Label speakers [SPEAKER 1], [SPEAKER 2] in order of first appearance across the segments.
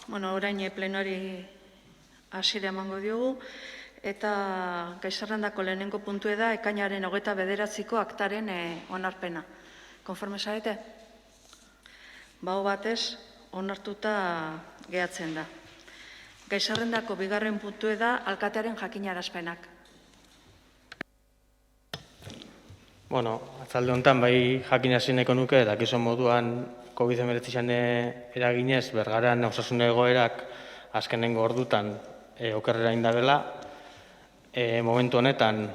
[SPEAKER 1] Orain plenari hasiera emango diogu, eta gai zerrendako lehenengo puntua da ekainaren 29ko aktaren onarpena. Konforme zarete? Aho batez, onartuta gehatzen da. Gai zerrendako bigarren puntua da alkatearen jakinarazpenak.
[SPEAKER 2] Atzalde honetan bai jakinaraziko nahiko nuke, dakizuen moduan COVID-19 eraginez Bergaran osasun egoerak azkenengo ordutan okerrera indabela. Momentu honetan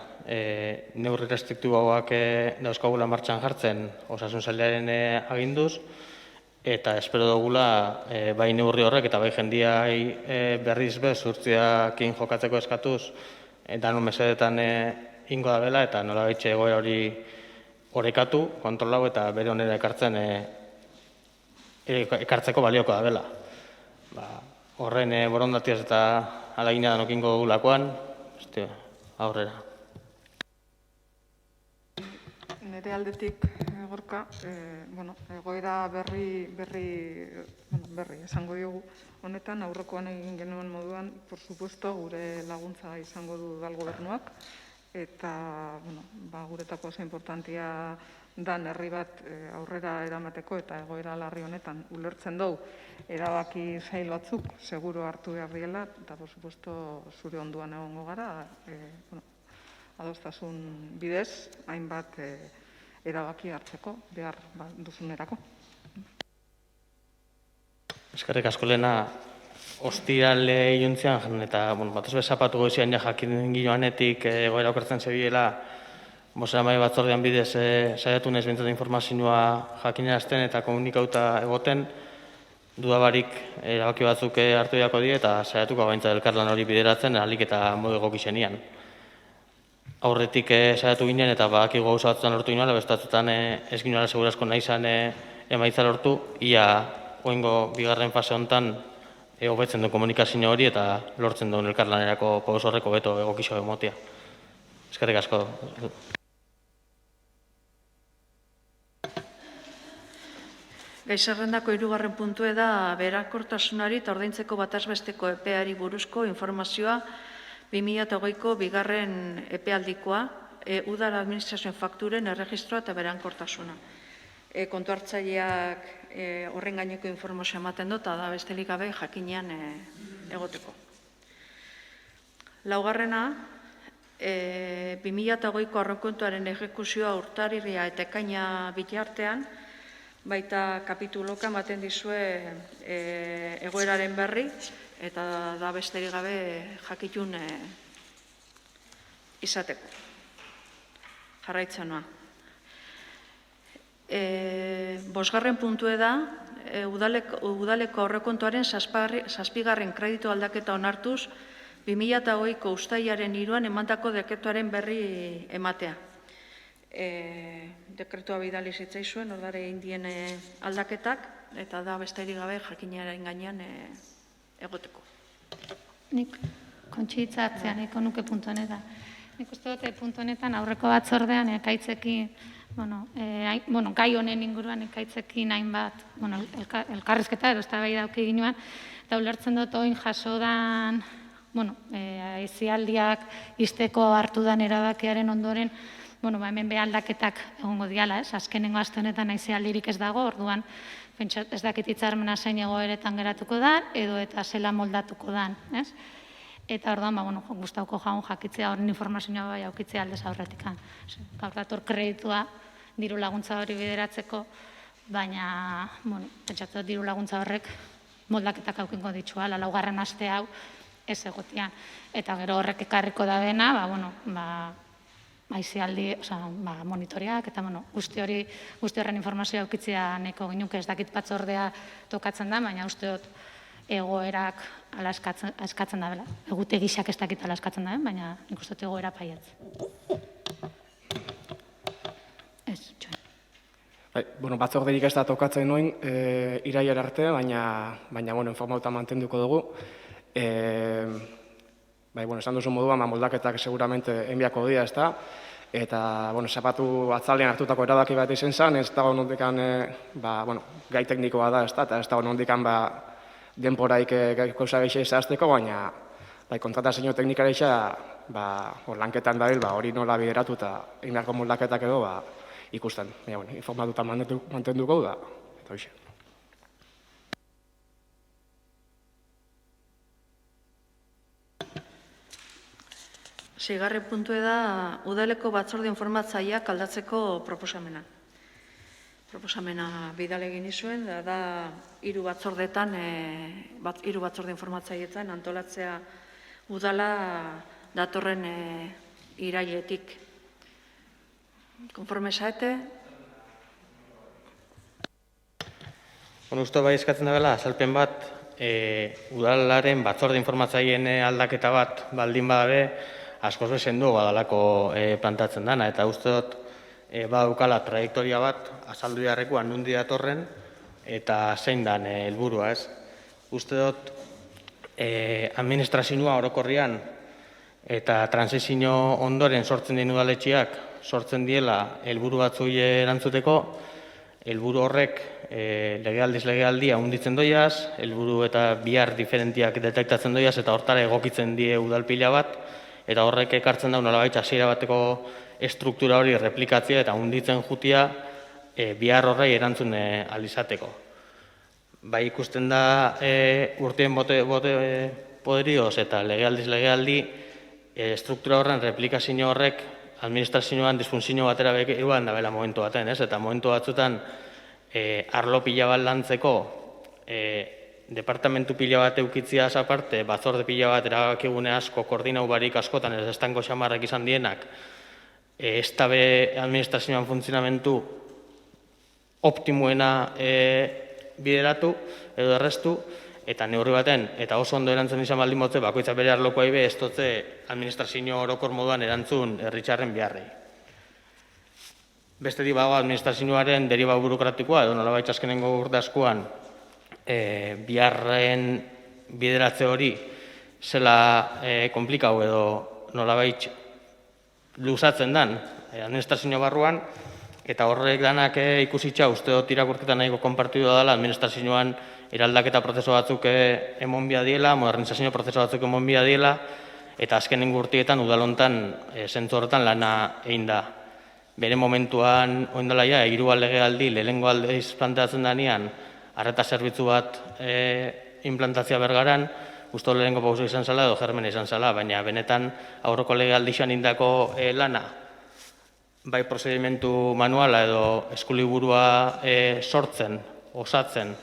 [SPEAKER 2] neurri restriktiboak dauzkagula martxan jartzen osasun sailaren aginduz, eta espero dugula bai neurri horrek eta bai jendiai berriz zuhurtziakin jokatzeko eskatuz danon mesedetan ingo da bela, eta nola baitxe egoera hori orekatu, kontrolau eta bere onera ekartzeko balioko da bela. Horren borondatiaz eta alagina danokingo dugulakoan, aurrera.
[SPEAKER 3] Nire aldetik, Gorka, egoera berri esango diogu. Honetan, aurrekoan egin genuen moduan, por supuesto, gure laguntza izango du dal gobernuak, eta guretako oso importantia dan herri bat aurrera eramateko eta egoera larri honetan ulertzen dugu erabaki zail batzuk seguro hartu behar diela, eta por supuesto zure onduan egongo gara, adostasun bidez, hainbat erabaki hartzeko behar duzunerako.
[SPEAKER 2] Eskerrik asko Lena, ostirale iluntzean, eta batez bezapatu goizian jakin ginoanetik egoera okertzen zebilela, bozeramaile batzordean bidez saiatu naiz behintzat informazioa jakinarazten eta komunikauta egoten, dudabarik erabaki batzuk hartu diako die eta saiatuko gaintza elkarlan hori bideratzen ahalik eta modu egokizenian. Aurretik saiatu ginen eta badakigu gauza batzutan lortu ginoela, bestatzetan ez ginoela segurazko nahi izan emaitza lortu, ia oingo bigarren fase honetan hobetzen du komunikazio hori eta lortzen duen elkarlanerako paus horreko beto egokizo emotia. Eskerrik asko.
[SPEAKER 1] Gai zerrendako 3. puntua da berankortasunari eta ordaintzeko batazbesteko epeari buruzko informazioa 2020ko bigarren epealdikoa, udal administrazioen fakturen erregistroa eta berankortasuna. Kontu hartzaileak horren gaineko informazioa ematen dut, eta da bestelik gabe jakinean egoteko. Laugarrena, 2020ko aurrekontuaren ejekuzioa urtarria eta ekaina bitartean, baita kapituloka ematen dizue egoeraren berri, eta da besterik gabe jakitun izateko. Jarraitzen noa. 5. puntua da, udaleko aurrekontuaren 7. kreditu aldaketa onartuz 2020ko uztailaren 3 emandako dekretuaren berri ematea. Dekretua bidali zitzaizuen, ordare indien aldaketak, eta da besterik gabe jakinaren gainean egoteko.
[SPEAKER 4] Nik kontxitza hartzea nahiko nuke puntu honetan. Nik uste dute puntu honetan aurreko batzordean ekaitzekin, gai honen inguruan ekaitzekin hainbat elkarrizketa edo eztabaida dauki ginoan, eta ulertzen dut oin jasodan aisialdiak izteko hartu dan erabakiaren ondoren, hemen be aldaketak egongo diala, azkenengo aste honetan aisialdirik ez dago, orduan ez dakit hitzarmena zein egoeretan geratuko da, edo eta zela moldatuko dan, ez? Eta orduan, gustauko jaun jakitzea horren informazioa bai aukitzea aldez aurretik. Gaur dator kreditua diru laguntza hori bideratzeko, baina, pentsatzen diru laguntza horrek moldaketak aukingo ditxua, laugarren aste hau ez egotian. Eta gero horrek ekarriko da bena, aizialdi, monitoreak, eta guzti horren informazioa aukitzea nahiko ginuke ez dakit batzordea tokatzen da, baina uste dut egoerak ala eskatzen da bela. Egute gixak ez dakit ala eskatzen da, baina nik uste dut egoera paiatz. Ez, txoen.
[SPEAKER 5] Batzorderik ez da tokatzen noin, irailar arte, baina informauta mantenduko dugu. Esan duzu moduan, moldaketak seguramente enbiako dira, ez da, eta, zapatu atzalean hartutako erabaki bat izen zen, ez dago nondikan, gai teknikoa da, ez da, eta ez dago nondikan, denporaik gauza gehiago zehazteko, baina kontratazio teknikara lanketan dabil, hori nola bideratu eta egin beharko moldaketak edo ikusten. Informatuta mantenduko da, eta hoxe.
[SPEAKER 1] Seigarren puntua da udaleko batzorde informatzaileak aldatzeko proposamena. Proposamena bidale egin nizuen, da hiru batzordetan, hiru batzorde informatzaileetan antolatzea udala datorren irailetik. Konforme zaete?
[SPEAKER 2] Uste bai eskatzen da bela, azalpen bat, udalaren batzorde informatzaileen aldaketa bat baldin badabe, askoz bezendu badalako plantatzen dana, eta uste dut badaukala trajektoria bat, azaldu beharrekoan nundi datorren, eta zein dan helburua, ez? Uste dut, administrazioa orokorrian eta transizio ondoren sortzen den udaletxeak sortzen diela helburu batzui erantzuteko, helburu horrek legealdiz legealdia hunditzen doiaz, helburu eta bihar diferentiak detektatzen doiaz, eta hortara egokitzen die udalpila bat, eta horrek ekartzen da nolabait hasiera bateko estruktura hori replikatzea eta hunditzen jutia bihar horrei erantzun alizateko. Bai ikusten da urtien poderioz eta legealdiz legealdi estruktura horren replikazio horrek administrazioan disfunzio batera bekiruan da bela momentu baten, ez? Eta momentu batzutan arlo pila bat lantzeko departamentu pila bat eukitzia aparte, batzorde pila bat erabakigune asko, koordinau barik askotan ez estango xamarrak izan dienak, ez tabe administrazioan funtzionamentu optimuena bideratu edo errestu, eta neurri baten, eta oso ondo erantzun izan baldin motze, bakoitza bere arlokoa ibe, ez dutze administrazio orokor moduan erantzun herritxarren biharrei. Bestetik bago administrazioaren deriba burokratikoa, edo nolabait azkenengo urte askoan, biharren bideratze hori zela komplikau edo nolabait luzatzen dan administrazio barruan, eta horrek danak ikusitza uste dut irakurketan nahiko konpartidu dela administrazioan eraldaketa prozesu batzuk emon bia diela, modernizazio prozesu batzuk emon bia diela, eta azkenengo urtietan udalontan zentzu horretan lana egin da. Bere momentuan oindela ja, hirugal legealdi, lehenengo aldeiz planteatzen danean, arreta zerbitzu bat implantazioa bergaran, uste lehenengo pauso izan zela edo germena izan zela, baina benetan aurroko legealdixan indako lana, bai prozedimentu manuala edo eskuliburua sortzen, osatzen,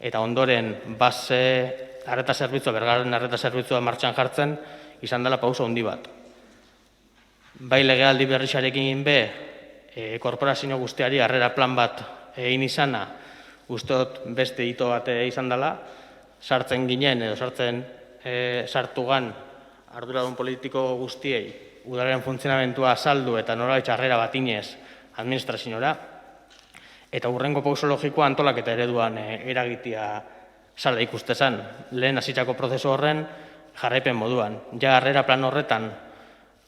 [SPEAKER 2] eta ondoren base arreta zerbitzua, bergaren arreta zerbitzua martxan jartzen, izan dela pauso handi bat. Bai legealdi berrixarekin be, korporazio guztiari harrera plan bat egin izana, uste dut beste hito bat izan dela, sartzen ginen edo sartu gan arduradun politiko guztiei udalaren funtzionamentua azaldu eta nolabait harrera bat inez administraziora, eta hurrengo pauso logikoa antolaketa ereduan eragitea zala ikustezan. Lehen hasitako prozesu horren jarraipen moduan. Ja harrera plan horretan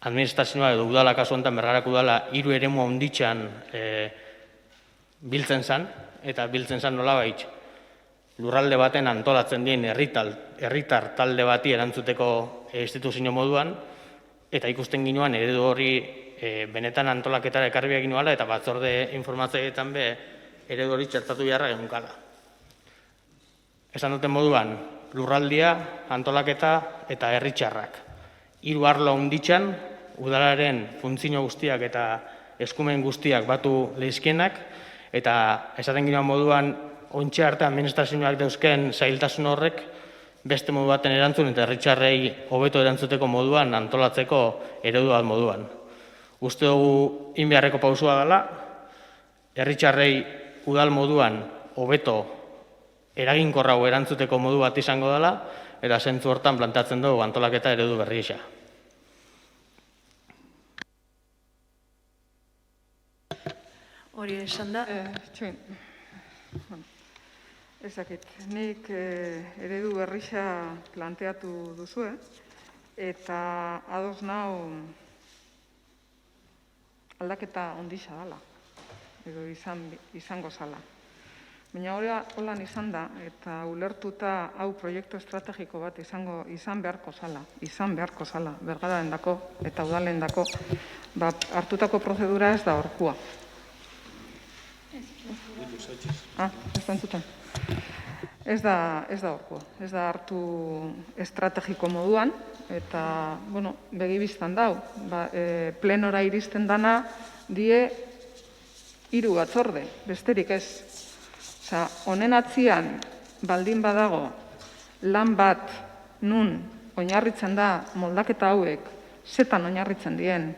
[SPEAKER 2] administrazioa edo udala kasu honetan Bergarako udala 3 eremu handitzan biltzen zen, eta biltzen zen nolabait lurralde baten antolatzen dien herritar talde bati erantzuteko instituzio moduan, eta ikusten ginoan eredu hori benetan antolaketara ekarri egin nuala, eta batzorde informatzaietan be eredu hori txertatu beharra genunkala. Esan duten moduan, lurraldia, antolaketa eta herritxarrak. 3 arlo handitzan, udalaren funtzio guztiak eta eskumen guztiak batu lehizkienak, eta esaten ginoan moduan, ontxe arte administrazioak dauzken zailtasun horrek, beste modu baten erantzun eta herritxarrei hobeto erantzuteko moduan antolatzeko eredu bat moduan. Uste dugu inbeharreko pausua dela, herritxarrei udal moduan hobeto eraginkorrago erantzuteko modu bat izango dela, eta zentzu hortan plantatzen dugu antolaketa eredu berri isa.
[SPEAKER 1] Hori esan da?
[SPEAKER 3] Txuin, ezakit, nik eredu berrisa planteatu duzue, eta ados nau aldaketa ondisa dela, edo izango zala. Baina holan izan da, eta ulertuta hau proiektu estrategiko bat izan beharko zala, Bergararen dako eta udalen dako, hartutako prozedura ez da horkua. Ez da entzuten. Ez da horkua, ez da hartu estrategiko moduan, eta, begibiztan dau, plenora iristen dana, die 3 batzorde, besterik ez. Honen atzian, baldin badago, lan bat nun oinarritzen da moldaketa hauek, zetan oinarritzen dien,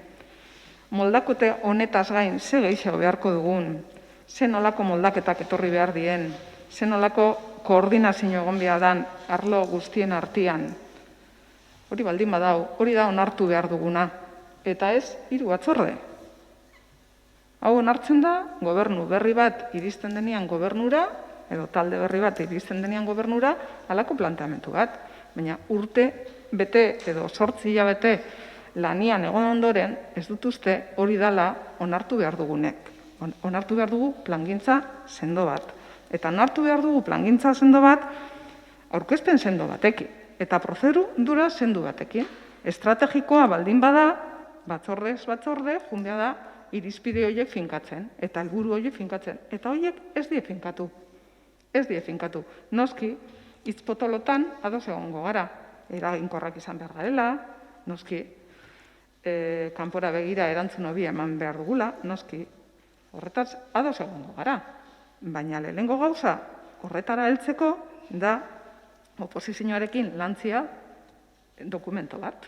[SPEAKER 3] moldakete honetaz gain ze gehiago beharko dugun, ze nolako moldaketak etorri behar dien, ze nolako koordinazio egon behar dan arlo guztien artean. Hori baldin badau, hori da onartu behar duguna, eta ez 3 batzorde. Hau onartzen da, gobernu berri bat iristen denean gobernura, edo talde berri bat iristen denean gobernura, halako planteamentu bat. Baina urte, bete edo 8 hilabete lanian egon ondoren, ez dut uste hori dala onartu behar dugunek. Onartu behar dugu plangintza sendo bat. Eta onartu behar dugu plangintza sendo bat, aurkezpen sendo batekin. Eta prozedura sendo batekin. Estrategikoa baldin bada, batzordez batzorde, junbea da, irizpide horiek finkatzen, eta helburu horiek finkatzen. Eta horiek ez die finkatu. Ez die finkatu. Noski, hitz potolotan ados egongo gara. Eraginkorrak izan behar garela, noski, kanpora begira erantzun hobi eman behar dugula, noski, horretaz ados egongo gara. Baina lehenengo gauza horretara heltzeko da oposizioarekin lantzia dokumento bat.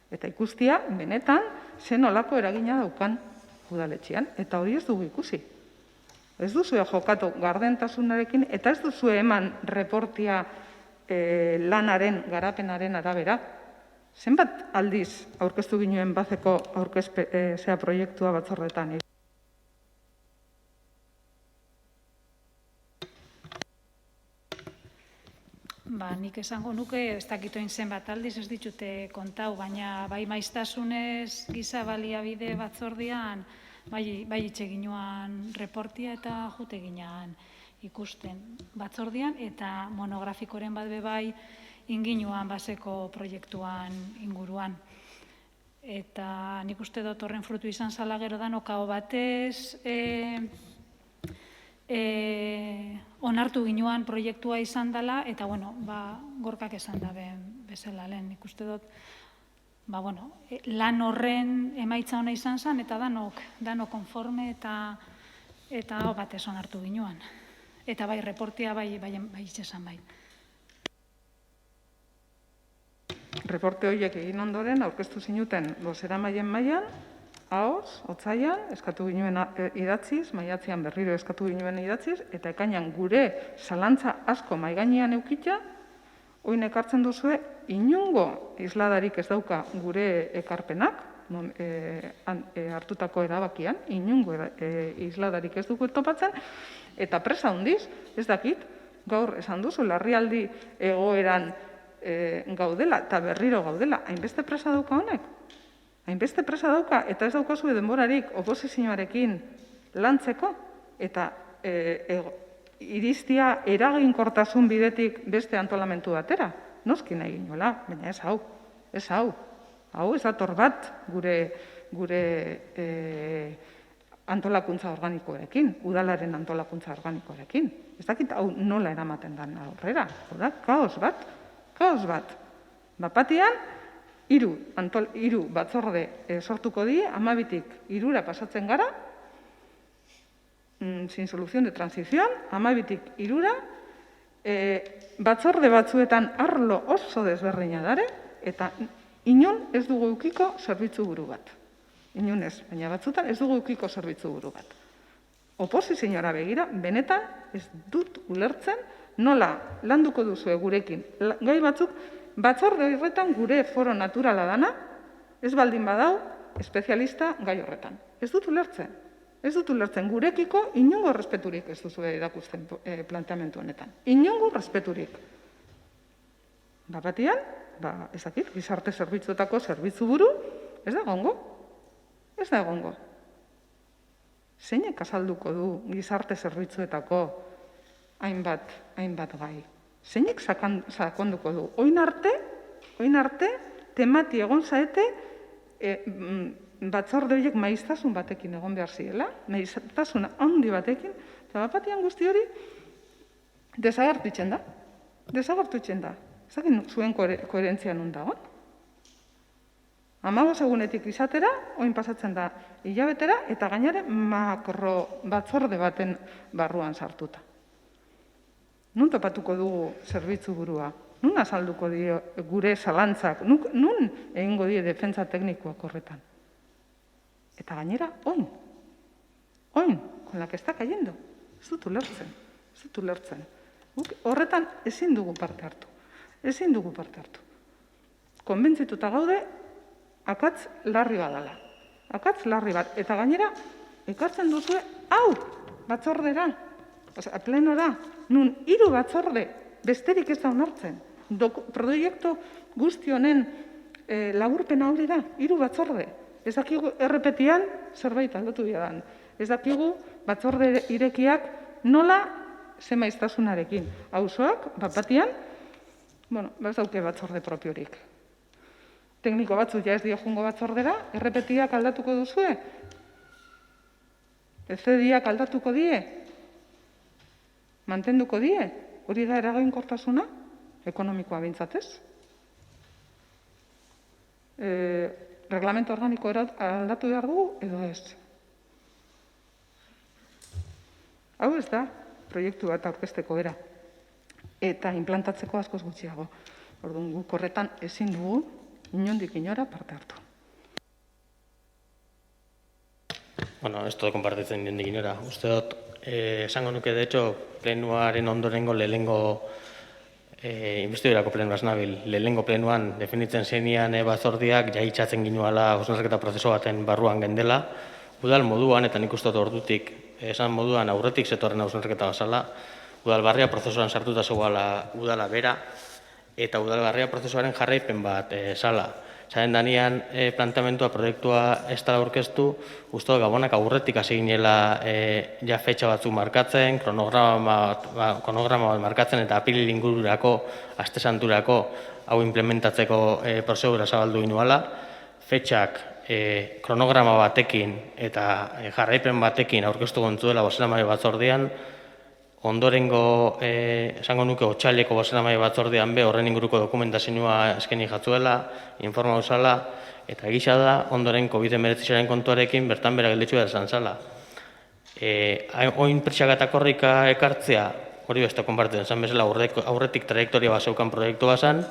[SPEAKER 3] Eta ikustia, benetan, zen olako eragina daukan udaletxean, eta hori ez dugu ikusi. Ez duzue jokatu gardentasunarekin, eta ez duzue eman reportia lanaren, garapenaren arabera. Zenbat aldiz aurkeztu ginoen bazeko proiektua batzordetan?
[SPEAKER 4] Nik esango nuke, ez dakitoin zenbat aldiz ez ditute kontau, baina bai maiztasunez giza baliabide batzordean, bai itxe ginoan reportia eta jute ginean ikusten batzordean, eta monografikoren bat bai inginuan baseko proiektuan inguruan. Eta nik uste dut horren frutu izan zala gero danokao batez, onartu ginuan proiektua izan dela, eta, gorkak esan da bezala lehen. Nik uste dut, lan horren emaitza ona izan zen, eta danok konforme eta hau batez onartu ginuan. Eta bai, reportia bai itxesan bai.
[SPEAKER 3] Reporte horiek egin ondoren, aurkeztu zinuten bozeramaileen mailan, ahoz, otsailean, eskatu ginoen idatziz, maiatzean berriro eskatu ginoen idatziz, eta ekainean gure zalantza asko maigainean eukitza, oin ekartzen duzue, inungo isladarik ez dauka gure ekarpenak, hartutako erabakian, inungo isladarik ez dugu topatzen, eta presa handiz, ez dakit, gaur esan duzu, larrialdi egoeran gaudela, eta berriro gaudela, hainbeste presa dauka honek? Hainbeste presa dauka, eta ez daukazu denborarik oposizioarekin lantzeko, eta iriztia eraginkortasun bidetik beste antolamentu batera. Noski nahi ginoela, baina ez hau. Hau ez dator bat gure antolakuntza organikoarekin, udalaren antolakuntza organikoarekin. Ez dakit hau nola eramaten den aurrera. Hora, kaos bat. Bapatian, 3 batzorde sortuko die, 12tik 3ra pasatzen gara, sin solución de transición, 12tik 3ra, batzorde batzuetan arlo oso desberdina dare, eta inon ez dugu eukiko zerbitzu buru bat. Inon ez, baina batzutan ez dugu eukiko zerbitzu buru bat. Oposizioara begira, benetan ez dut ulertzen nola landuko duzue gurekin. Gai batzuk, batzorde horretan gure foro naturala dana, ez baldin badau, espezialista gai horretan. Ez dut ulertzen. Gurekiko inongo respeturik ez duzue erakusten planteamentu honetan. Inongo respeturik. Bapatian, ezakit, gizarte zerbitzuetako zerbitzu buru, ez da egongo. Zeinek azalduko du gizarte zerbitzuetako hainbat gai. Zeinek sakonduko du? Oin arte, temati egon zaete, batzorde horiek maiztasun batekin egon behar zirela, maiztasun handi batekin, eta bapatian guzti hori desagertu itzen da. Zagin zuen koherentzia nun dagoen? 15 egunetik izatera, oin pasatzen da hilabetera, eta gainera makro batzorde baten barruan sartuta. Nun topatuko dugu zerbitzu burua? Nun azalduko dio gure zalantzak? Nun egingo die defentsa teknikoak horretan? Eta gainera, oin, con la que está cayendo. Ez dut ulertzen. Horretan ezin dugu parte hartu. Konbentzituta gaude, akats larri badala. Eta gainera, ekartzen duzue, hau, batzordera, plenora, nun 3 batzorde, besterik ez da onartzen. Proiektu guzti honen laburpen hori da, 3 batzorde. Ez dakigu errepetian zerbait aldatu diadan. Ez dakigu batzorde irekiak nola zemaiztasunarekin. Auzoak, bat-batian, ez dauke batzorde propiorik. Tekniko batzu ja ez dio joango batzordera, errepetiak aldatuko duzue? ECDiak aldatuko die? Mantenduko die? Hori da eraginkortasuna? Ekonomikoa bintzatez? Reglamento organiko aldatu behar dugu edo ez? Hau ez da proiektu bat aurkezteko era. Eta implantatzeko askoz gutxiago. Orduan guk horretan ezin dugu inondik inora parte hartu.
[SPEAKER 2] Bueno, ez dut konpartitzen inondik inora. Uste dut, esango nuke, de hecho, plenuaren ondorengo lehenengo investidurako plenuaz nabil, lehenengo plenuan definitzen zeinian batzordiak jaitxatzen ginuala hausnarketa prozesu baten barruan gendela, udal moduan, eta nik uste dut ordutik esan moduan aurretik zetorren hausnarketa bazala, udalbarria prozesuan sartuta zegoela udala bera, eta udalbarria prozesuaren jarraipen bat zala. Zaren danean planteamentua, proiektua ez da aurkeztu, uste dut Gabonak aurretik hasi ginela ja fetxa batzuk markatzen, kronograma bat markatzen, eta apiril ingururako, aste santurako, hau implementatzeko prozedura zabaldu ginuala. Fetxak kronograma batekin eta jarraipen batekin aurkeztu gontzuela bozeramaile batzordean, ondorengo, esango nuke, otsaileko bozeramaile batzordean horren inguruko dokumentazioa eskeni jatzuela, informau zala, eta egisa da, ondoren COVID-19 kontuarekin bertan bera gelditzu behar izan zala. Oin presiak eta korrika ekartzea, hori beste konpartitzen zen bezala, aurretik trajektoria bat zeukan proiektu bazan,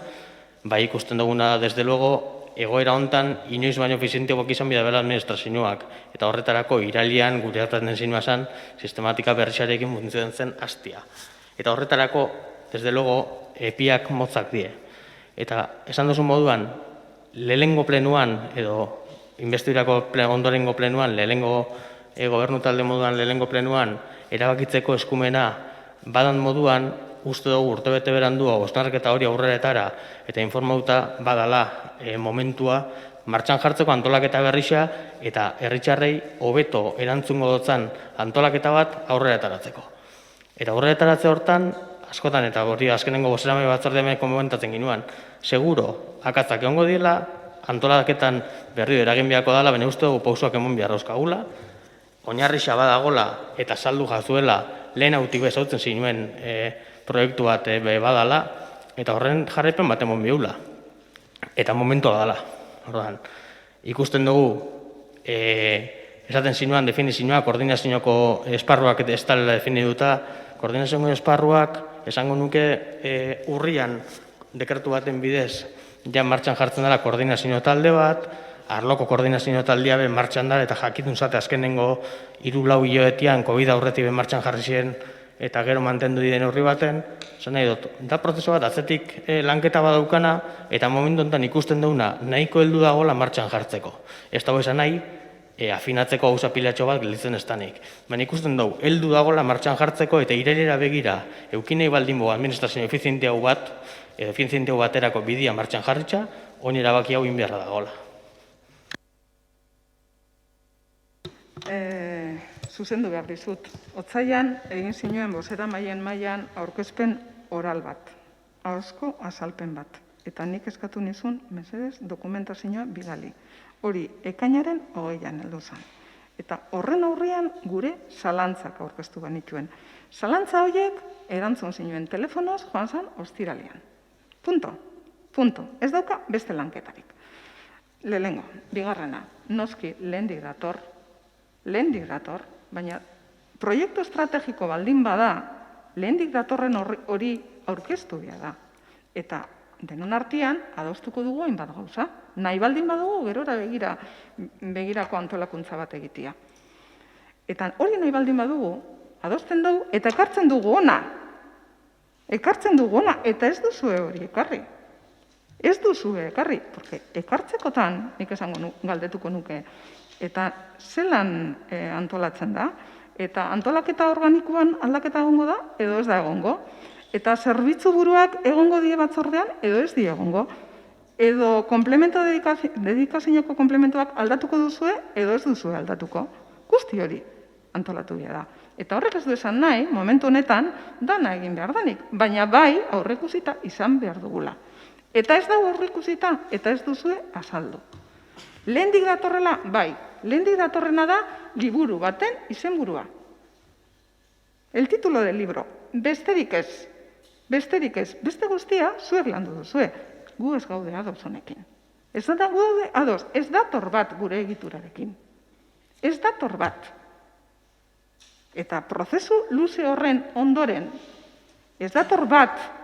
[SPEAKER 2] bai ikusten duguna, desde luego, egoera hontan, inoiz baino efizienteagoak izan bida bela administrazioak, eta horretarako irailean gure hartatzen zinua zen, sistematika berrixarekin funtzioen zen hastia. Eta horretarako, desde luego, epiak motzak die. Eta esan duzu moduan, lehenengo plenuan, edo investidurako ondorengo plenuan, lehenengo gobernu talde moduan, lehenengo plenuan, erabakitzeko eskumena badan moduan, uste dugu urtebete berandu hausnarketa hori aurreretara eta informauta badala momentua martxan jartzeko antolaketa berrixa eta herritarrei hobeto erantzungo dotzan antolaketa bat aurreretaratzeko. Eta aurreretaratze hortan, askotan eta hori azkenengo bozeramaile batzordean komentatzen ginuan, seguro akatzak egongo diela, antolaketan berri eragin beharko dela, bene uste dugu pausoak emon behar dauzkagula, oinarrixa badagola eta saldu jazuela lehen hautik bezautzen zinuen proiektu bat badala, eta horren jarraipen bat emon bihula. Eta momentua dala. Ikusten dugu, esaten zinuan, definizioa, koordinazioko esparruak ez dalela definiduta, koordinazioko esparruak, esango nuke urrian dekretu baten bidez, ja martxan jartzen dela koordinazio talde bat, arloko koordinazio taldea ben martxan dara, eta jakitun zate azkenengo 3-4 hilabetean COVID aurretik ben martxan jarri ziren, eta gero mantendu diren horri baten, zan nahi dut, da prozesu bat atzetik lanketa badaukana, eta momentu honetan ikusten duguna nahiko heldu dagoela martxan jartzeko. Ez dago esan nahi, afinatzeko gauza pilatxo bat gelditzen ez danik. Baina ikusten dugu, heldu dagoela martxan jartzeko, eta irailera begira, eukinei baldin bo administrazio efizienteago baterako bidia martxan jarritza, oin erabaki hau inbiarra dagoela.
[SPEAKER 3] zuzendu behar dizut. Otsailean egin zinuen bozeramaileen mailan aurkezpen oral bat, ahozko azalpen bat. Eta nik eskatu nizun, mesedez, dokumentazioa bidali. Hori, ekainaren 20an heldu zen. Eta horren aurrean gure zalantzak aurkeztu banituen. Zalantza horiek erantzun zinuen telefonoz joan zen ostiralean. Punto. Ez dauka beste lanketarik. Lehenengo, bigarrena, noski lehendik dator, baina proiektu estrategiko baldin bada, lehendik datorren hori aurkeztu behar da. Eta denon artean adostuko dugu hainbat gauza. Nahi baldin badugu gerora begirako antolakuntza bat egitea. Eta hori nahi baldin badugu, adosten dugu eta ekartzen dugu ona. Eta ez duzue hori ekarri. Porque ekartzekotan, nik esango galdetuko nuke, eta zelan antolatzen da, eta antolaketa organikoan aldaketa egongo da, edo ez da egongo, eta zerbitzu buruak egongo die batzordean, edo ez die egongo, edo dedikazioko komplementoak aldatuko duzue, edo ez duzue aldatuko. Guzti hori antolatu behar da. Eta horrek ez du esan nahi, momentu honetan, dana egin behar danik, baina bai aurreikusita izan behar dugula. Eta ez dago aurreikusita, eta ez duzue azaldu. Lehendik datorrela, bai, lehendik datorrena da liburu baten izenburua. El título del libro, besterik ez, beste guztia zuek landu duzue. Gu ez gaude ados honekin. Ez da gaude ados, ez dator bat gure egiturarekin. Ez dator bat. Eta prozesu luze horren ondoren, ez dator bat,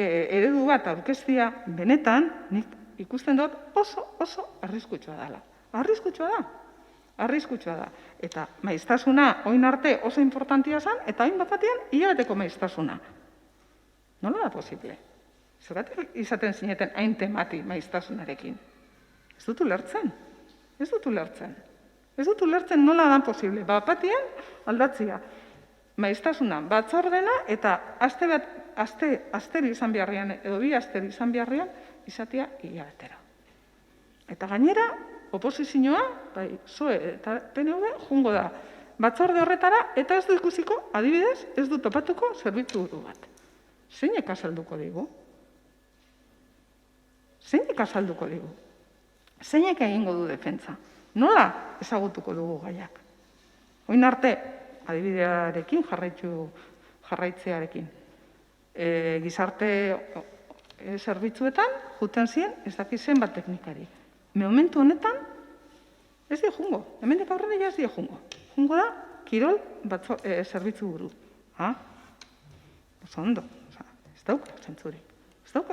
[SPEAKER 3] eredu bat aurkeztia benetan, nik ikusten dut oso arriskutsua dela. Arriskutsua da. Eta maiztasuna, oin arte oso importantia zen, eta oin batean hilabeteko maiztasuna. Nola da posible? Zergatik izaten zineten hain temati maiztasunarekin? Ez dut ulertzen nola da posible. Batean aldatzia. Maiztasuna batzordena eta asteri izan beharrean, edo bi asteri izan beharrean, izatea hilabetero. Eta gainera, oposizioa, bai, PSOE eta PNV, jungo da batzorde horretara, eta ez du ikusiko, adibidez, ez du topatuko zerbitzu buru bat. Zeinek azalduko digu? Zeinek egingo du defentsa? Nola ezagutuko dugu gaiak? Oin arte, adibidearekin, jarraitzearekin. Gizarte zerbitzuetan, juten ziren, ez dakizen bat teknikari. Momentu honetan, ez die jungo. Hemendik aurrera ez die jungo. Jungo da, kirol zerbitzu buru. Oso ondo. Ez dauka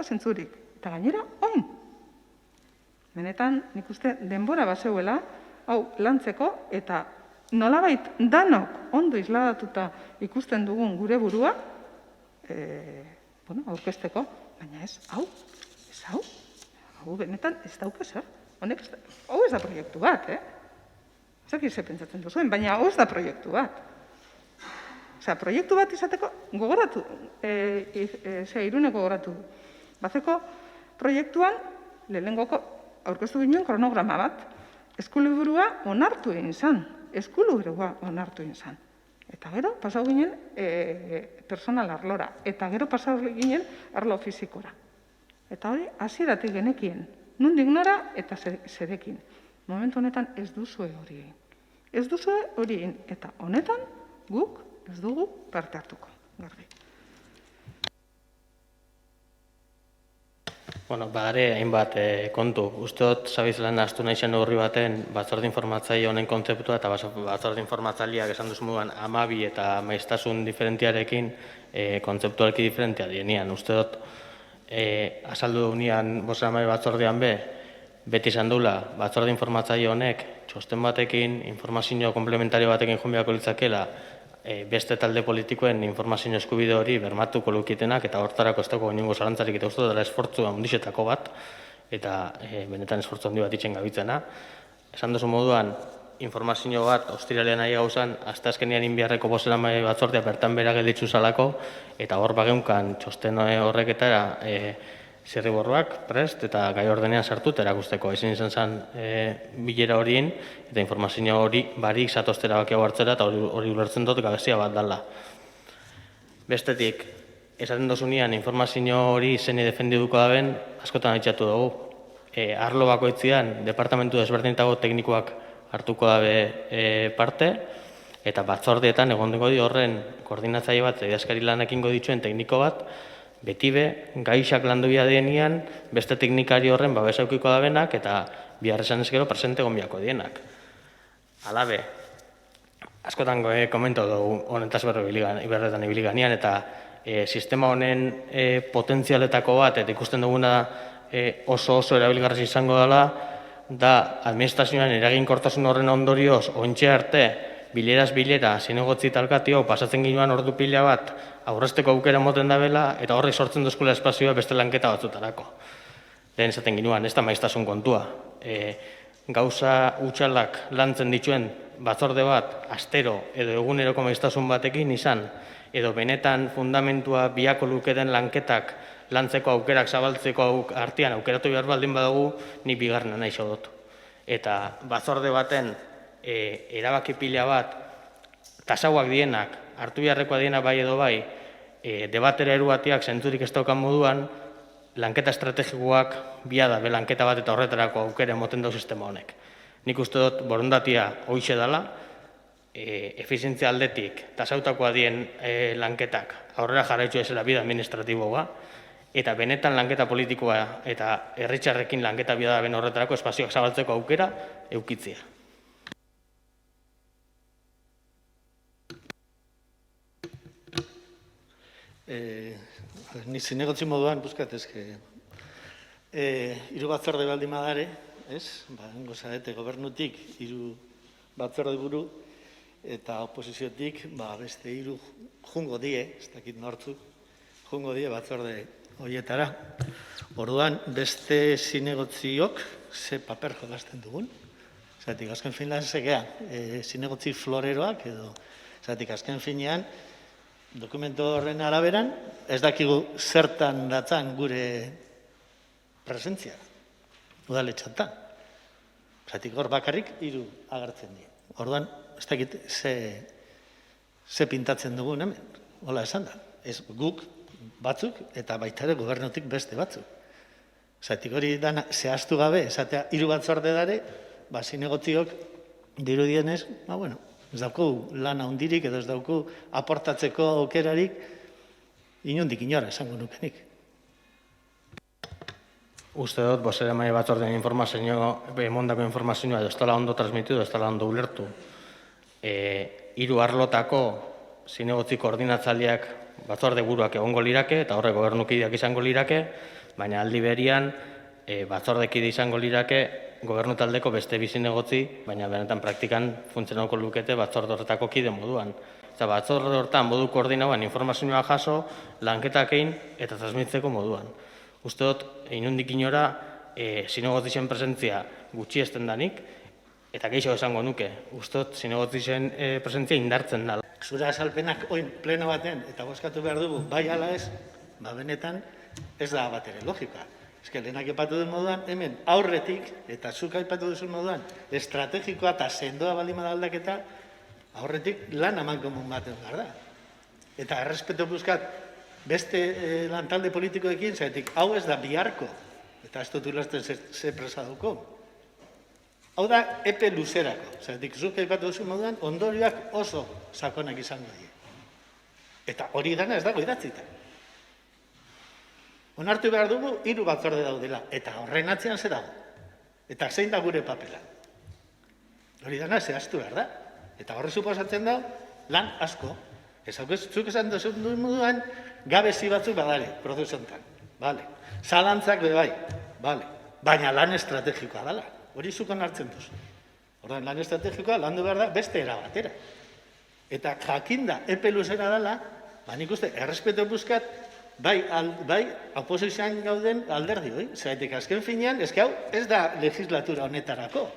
[SPEAKER 3] zentzurik. Eta gainera, oin. Benetan, nik uste denbora bazeuela, hau lantzeko, eta nolabait danok ondo isladatuta ikusten dugun gure burua, aurkezteko, baina ez hau. Hau benetan ez dauka zer. Hau ez da proiektu bat, Ez dakit ze pentsatzen duzuen, baina hau ez da proiektu bat. Proiektu bat izateko gogoratu, Iruneko gogoratu. Bazeko proiektuan, lehenengoko aurkeztu ginen kronograma bat, eskuluburua onartu egin zan. Eta gero, pasau ginen personal arlora, eta gero pasau ginen arlo fizikora. Eta hori, hasieratik genekien, nondik nora eta zerekin. Momentu honetan ez duzue hori egin. Eta honetan, guk ez dugu parte hartuko. Garbi.
[SPEAKER 2] Badare, hainbat kontu. Usteot, zabizelan astu nahi zen horri baten batzorde informatzaile honen kontzeptua eta batzorde informatzaileak esan duz moduan 12 eta maiztasun diferentiarekin kontzeptualki diferentia dienean. Usteot, azaldu dugunean bozeramaile batzordean beti izan dula batzorde informatzaile honek txosten batekin, informazio komplementario batekin joan litzakela beste talde politikoen informazio eskubide hori bermatuko lukitenak eta hortarako ez dago inongo zalantzarik eta uste dela esfortzu handizetako bat eta benetan esfortzu handi bat itzen gabitzena. Esan duzu moduan, informazio bat ostiralean nahi gauzan, asteazkenean inbiarreko bozeramaile batzordea bertan bera gelditzu zalako eta hor bageunkan txosten horreketara zirriborroak prest eta gai ordenean sartu eta erakusteko. Ezin izan zen bilera horien eta informazio hori barik zatoztera bakiago hartzera eta hori ulertzen dut gabezia bat dala. Bestetik, esaten dozunean informazio hori zein defendiduko daben, askotan haitxatu dugu. Arlo bakoitzean, departamentu desberdinetako teknikoak hartuko dabe parte, eta batzordeetan egondeko di horren koordinatzaile bat, idazkari lanekingo dituen tekniko bat, beti be, gaixak landu denean, beste teknikari horren babesa eukiko dabenak, eta bihar esan ezkero presente gombiako dienak. Alabe, askotan komento dugu honetaz berretan ibili ganean, eta sistema honen potentzialetako bat, eta ikusten duguna oso erabilgarri izango dela, da administrazioan eraginkortasun horren ondorioz, ontxe arte, bileraz bilera, zinegotzi talkatio, pasatzen ginoan ordu pila bat, aurrezteko aukera moten dabela, eta horrek sortzen duzkula espazioa beste lanketa batzutarako. Lehen zaten ginoan, ez da maiztasun kontua. Gauza utxalak lantzen dituen batzorde bat, astero edo eguneroko maiztasun batekin izan, edo benetan fundamentua biako luketen lanketak lantzeko aukerak zabaltzeko artean aukeratu behar baldin badugu, ni bigarrena nahi dut. Eta batzorde baten erabaki pila bat, tasauak dienak, hartu beharrekoa dienak bai edo bai, debatera eruatiak zentzurik ez daukan moduan, lanketa estrategikoak biada be lanketa bat eta horretarako aukera emoten dau sistema honek. Nik uste dut borondatia hoixe dela, efizientzia aldetik, tasautakoa dien lanketak aurrera jarraitzu ezela bide administratiboa, eta benetan lanketa politikoa eta herritxarrekin lanketa biada ben horretarako espazioak zabaltzeko aukera eukitzea.
[SPEAKER 6] Ni zinegotzi moduan, buskat ezke, hiru batzorde baldin badare, ez? Hango zarete gobernutik hiru batzorde buru, eta oposiziotik beste hiru jungo die, ez dakit nortzuk, jungo die batzorde horietara. Orduan, beste zinegotziok ze paper jolazten dugun. Zatik, azken finean zegea, zinegotzi floreroak edo, zatik, azken finean, dokumentu horren araberan, ez dakigu zertan datzan gure presentzia, udaletxatan. Zatik, hor bakarrik hiru agertzen die. Orduan, ez dakit ze pintatzen dugun hemen, hola esan da. Ez guk batzuk eta baita ere gobernutik beste batzuk. Zatik hori dana zehaztu gabe, esatea hiru batzorde dare, zinegotziok dirudienez, ez dauku lan handirik edo ez dauku aportatzeko aukerarik inondik inora esango nukenik.
[SPEAKER 2] Uste dut, bozera maia batzordean emondako informazioa edo ez dela ondo transmitidu, ez dela ondo ulertu. Hiru arlotako zinegotzi koordinatzaileak batzorde buruak egongo lirake, eta horre gobernukideak izango lirake, baina aldi berian batzordekide izango lirake gobernu taldeko beste bizinegotzi, baina benetan praktikan funtzionauko lukete batzorde horretako kide moduan. Eta batzorde horretan modu koordinauan informazioa jaso, lanketakein eta transmitzeko moduan. Uste dut, inondik inora, zinegotzien presentzia gutxi esten danik, eta gehiago esango nuke, uste dut, zinegotzien presentzia indartzen da.
[SPEAKER 6] Zure azalpenak oin pleno baten eta bozkatu behar dugu, bai ala ez, benetan ez da bat ere logika. Ez que lehenak epatu duen moduan, hemen aurretik, eta zuk aipatu duzun moduan, estrategikoa eta sendoa balimada aldaketa, aurretik lan amankomun baten behar da. Eta errespeto buskat, beste lantalde politikoekin, zaitik, hau ez da biharko, eta ez dut ulertzen ze presa duko. Hau da, epe luzerako, zaitik, zuk aipatu duzun moduan, ondorioak oso sakonak izango die. Eta hori dana ez dago idatzita. Onartu behar dugu, hiru batzorde daudela, eta horren atzean ze dago. Eta zein da gure papela. Hori dana zehaztu behar da. Eta horre suposatzen da, lan asko. Zuk esan duzun duen moduan, gabezi batzuk badare, prozesontan. Zalantzak be bai, baina lan estrategikoa dela. Hori zuk onartzen duzu. Orduan, lan estrategikoa landu behar da beste era batera. Eta jakinda epe luzera dela, nik uste, errespeto buskat, bai, oposizioan gauden alderdi, zaitik azken finean, hau ez da legislatura honetarako.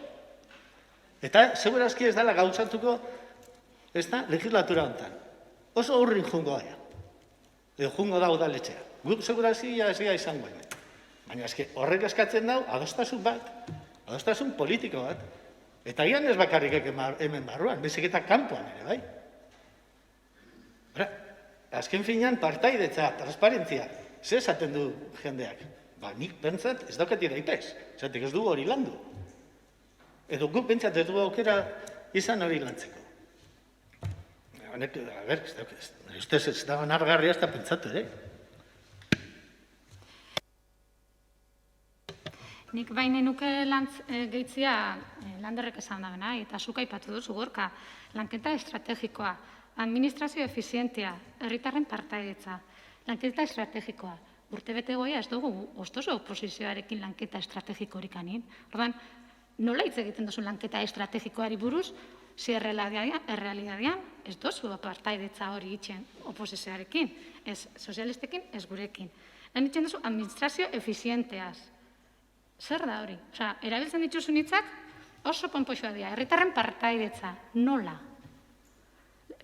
[SPEAKER 6] Eta segurazki ez dela gauzatuko, ez da legislatura honetan. Oso urrin jungo gaia. Edo jungo da udaletxea. Guk segurazki ja izango hemen. Baina eske horrek eskatzen dau adostasun bat, adostasun politiko bat. Eta gian ez bakarrik hemen barruan, bezik eta kanpoan ere, bai? Azken finean partaidetza, transparentzia, ze esaten du jendeak? Ba, nik pentsat ez daukat iraipez, zatek ez du hori landu. Edo guk pentsat ez du aukera izan hori lantzeko. A ber, ez da onargarria ez da pentsatu, ere?
[SPEAKER 4] Nik baina nuke gehitzia Landerrek esan da bena, eta zuk aipatu duzu Gorka, lanketa estrategikoa, administrazio efizientea, herritarren partaidetza, lanketa estrategikoa. Urtebete goia ez dugu ostoso oposizioarekin lanketa estrategikorik anin. Ordan, nola hitz egiten duzu lanketa estrategikoari buruz, zi errealidadean ez duzu partaidetza hori itxen oposizioarekin, ez sozialistekin, ez gurekin. Lan itxen duzu administrazio efizienteaz. Zer da hori? Osea, erabiltzen dituzun hitzak oso ponpoxoa dira. Herritarren partaidetza, nola?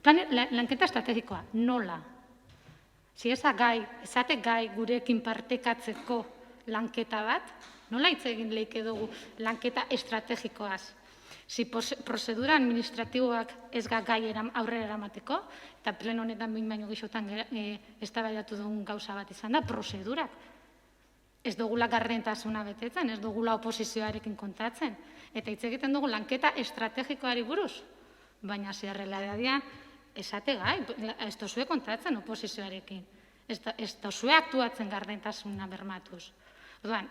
[SPEAKER 4] Lanketa estrategikoa, nola? Esate gai gurekin partekatzeko lanketa bat, nola hitz egin leike dugu lanketa estrategikoaz? Si prozedura administratiboak ez gai aurrera eramateko, eta pleno honetan behin baino gixotan eztabaidatu dugun gauza bat izan da, prozedurak. Ez dugula gardentasuna betetzen, ez dugula oposizioarekin kontatzen. Eta hitz egiten dugu lanketa estrategikoari buruz. Baina zerreladean esate gai, ez dozue kontatzen oposizioarekin. Ez dozue aktuatzen gardentasuna bermatuz. Orduan,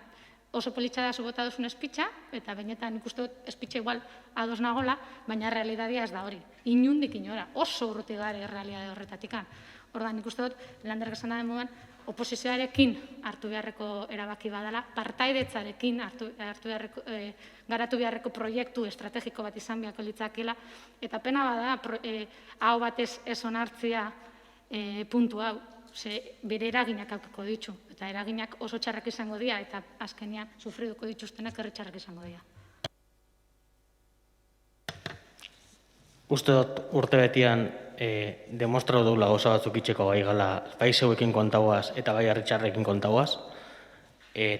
[SPEAKER 4] oso politxa da zubota duzun espitxa, eta benetan nik uste dut espitxa igual ados nagola, baina realitatea ez da hori. Inundik inora, oso urruti gare realidade horretatikan. Orduan, nik uste dut, Landerrek esan da moduan, oposizioarekin hartu beharreko erabaki badala, partaidetzarekin garatu beharreko proiektu estrategiko bat izan beharko litzakela, eta pena bada, hau batez ez onartzia puntu hau, bere eraginak aukiko ditu, eta eraginak oso txarrak izango dira, eta azkenean sufriduko dituztenak herri txarrak izango dira.
[SPEAKER 2] Uste dut urte betian demostrau dugula gauza batzuk itxeko bai gala, bai zeuekin kontauaz eta bai herritxarrekin kontauaz.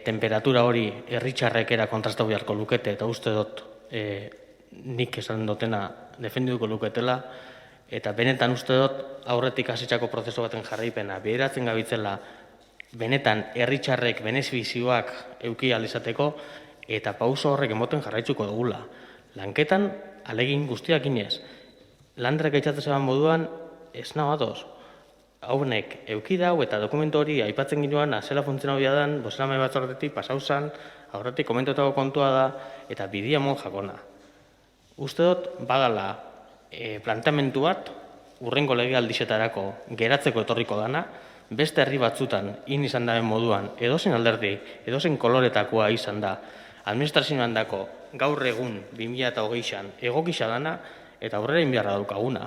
[SPEAKER 2] Temperatura hori herritxarrekera kontrastau beharko lukete, eta uste dut nik esan dutena defenduko luketela, eta benetan uste dut aurretik hasitako prozesu baten jarraipena bideratzen gabitzela benetan herritxarrek benefizioak eduki ahal izateko, eta pauso horrek emoten jarraitzuko dugula. Lanketan alegin guztiak inez. Landerrek eitzatzen moduan ez nago ados. Haunek euki dau eta dokumentu hori aipatzen ginoan zela funtzionau dan, bozeramai batzordetik pasauzan, aurretik komentutako kontua da, eta bidiamon jakona. Uste dut badala planteamendu bat, urrengo legealdixetarako geratzeko etorriko dana, beste herri batzutan izan daren moduan, edozen alderdi, edozen koloretakoa izan da, administrazioan dako gaur egun 2008an egokisa dana, eta aurrera inbiarra daukaguna.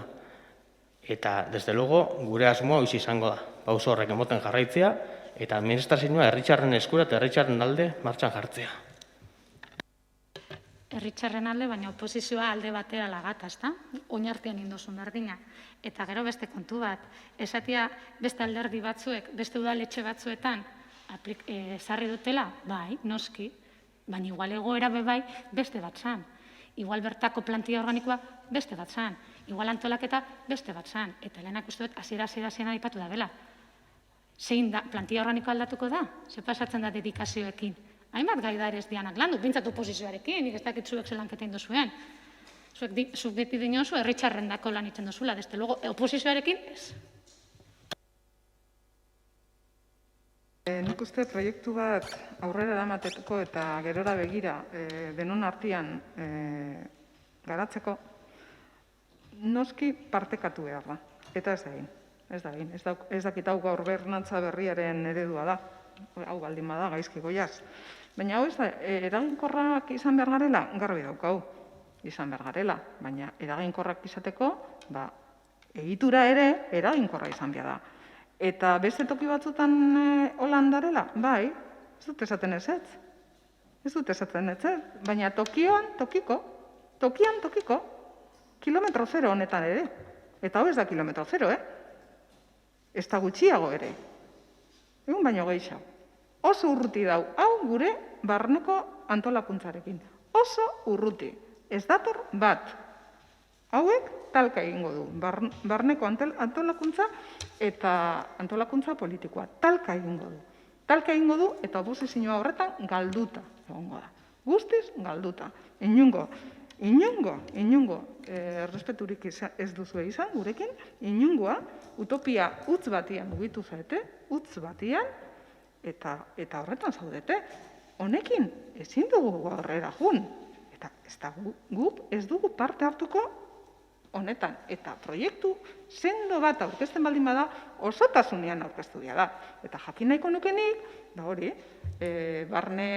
[SPEAKER 2] Eta, desde luego, gure asmoa hoiz izango da. Pauso horrek emoten jarraitzea, eta administrazioa herritxarren eskura eta herritxarren alde martxan jartzea.
[SPEAKER 4] Herritxarren alde, baina oposizioa alde batera lagata, ezta? Oinartean indozun berdina. Eta gero beste kontu bat, esatia beste alderdi batzuek, beste udaletxe batzuetan sarri dutela, bai, noski, baina igual egoera bebai beste bat zan. Igual bertako plantilla organikoa beste bat zan. Igual antolaketa beste bat zan. Eta lehenak uste dut, hasiera aipatu da bela. Zein da, plantilla organikoa aldatuko da? Ze pasatzen da dedikazioekin? Hainbat gai da ere ez dianak landu, bintzat oposizioarekin, nik ez dakit zuek zelanketa induzuen. Zuek beti dinozu, herritxarren dako lan itzen duzula, desde luego, oposizioarekin ez.
[SPEAKER 3] Nik uste proiektu bat aurrera eramateko eta gerora begira denon artean garatzeko noski partekatu behar da. Eta ez da egin. Ez dakit hau gaur gobernantza berriaren eredua da. Hau baldin bada gaizki goiaz. Baina hau ez da, eraginkorrak izan behar garela, garbi daukau. Izan behar garela. Baina eraginkorrak izateko, egitura ere eraginkorra izan behar da. Eta beste toki batzutan holan darela? Bai, ez dut esaten ez. Ez dut esaten ez, baina tokian tokiko, kilometro zero honetan ere. Eta hau ez da kilometro zero, ez da gutxiago ere. Egun baino gehiago. Oso urruti dau, hau gure barneko antolakuntzarekin. Oso urruti. Ez dator bat. Hauek talka egingo du. Barneko antolakuntza eta antolakuntza politikoa. Talka egingo du. Talka egingo du eta oposizioa horretan galduta egongo da. Guztiz galduta. Inungo, errespeturik ez duzue izan gurekin, inungoa, utopia utz batian mugitu zaete, utz batian, eta horretan zaudete. Honekin ezin dugu aurrera jun. Eta guk ez dugu parte hartuko honetan. Eta proiektu sendo bat aurkezten baldin bada, osotasunean aurkeztu da. Eta jakin nahiko nukenik, da hori, barne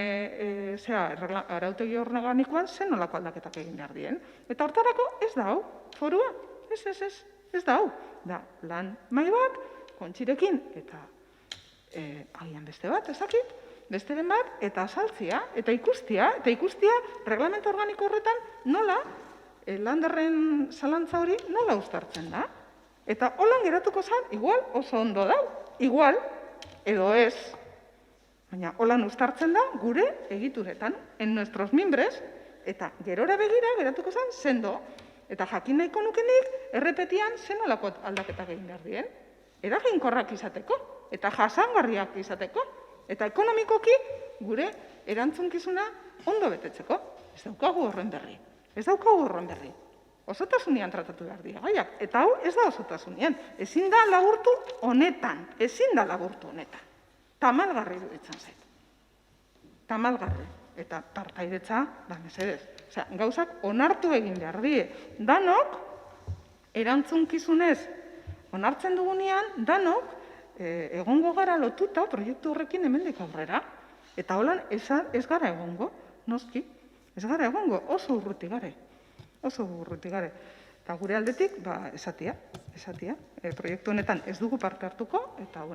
[SPEAKER 3] arautegi organikoan zen nolako aldaketak egin behar dien. Eta hortarako ez da hau, forua, ez da hau. Da, lan mai bat, kontxirekin, eta agian beste bat, ezakit, besteren bat, eta azaltzia, eta ikustia, reglamento organiko horretan nola, landerren zalantza hori nola uztartzen da. Eta holan geratuko zen, igual oso ondo dau, igual, edo ez, baina holan uztartzen da gure egituretan, en nuestros mimbres, eta gerora begira geratuko zen sendo. Eta jakin nahiko nukenik, errepetian zen nolako aldaketak egin behar dien. Eraginkorrak izateko, eta jasangarriak izateko, eta ekonomikoki gure erantzunkizuna ondo betetzeko. Ez daukagu horren berri. Osotasunean tratatu behar dira gaiak. Eta hau ez da osotasunean. Ezin da laburtu honetan. Tamalgarri duditzen zait. Tamalgarri. Eta partaidetza, da mesedez. Osea, gauzak onartu egin behar die. Danok, erantzunkizunez, onartzen dugunean, danok, egongo gara lotuta proiektu horrekin hemendik aurrera. Eta holan ez gara egongo, noski. Ez gara egongo, oso urruti gare. Eta gure aldetik, esatia. Proiektu honetan ez dugu parte hartuko, eta,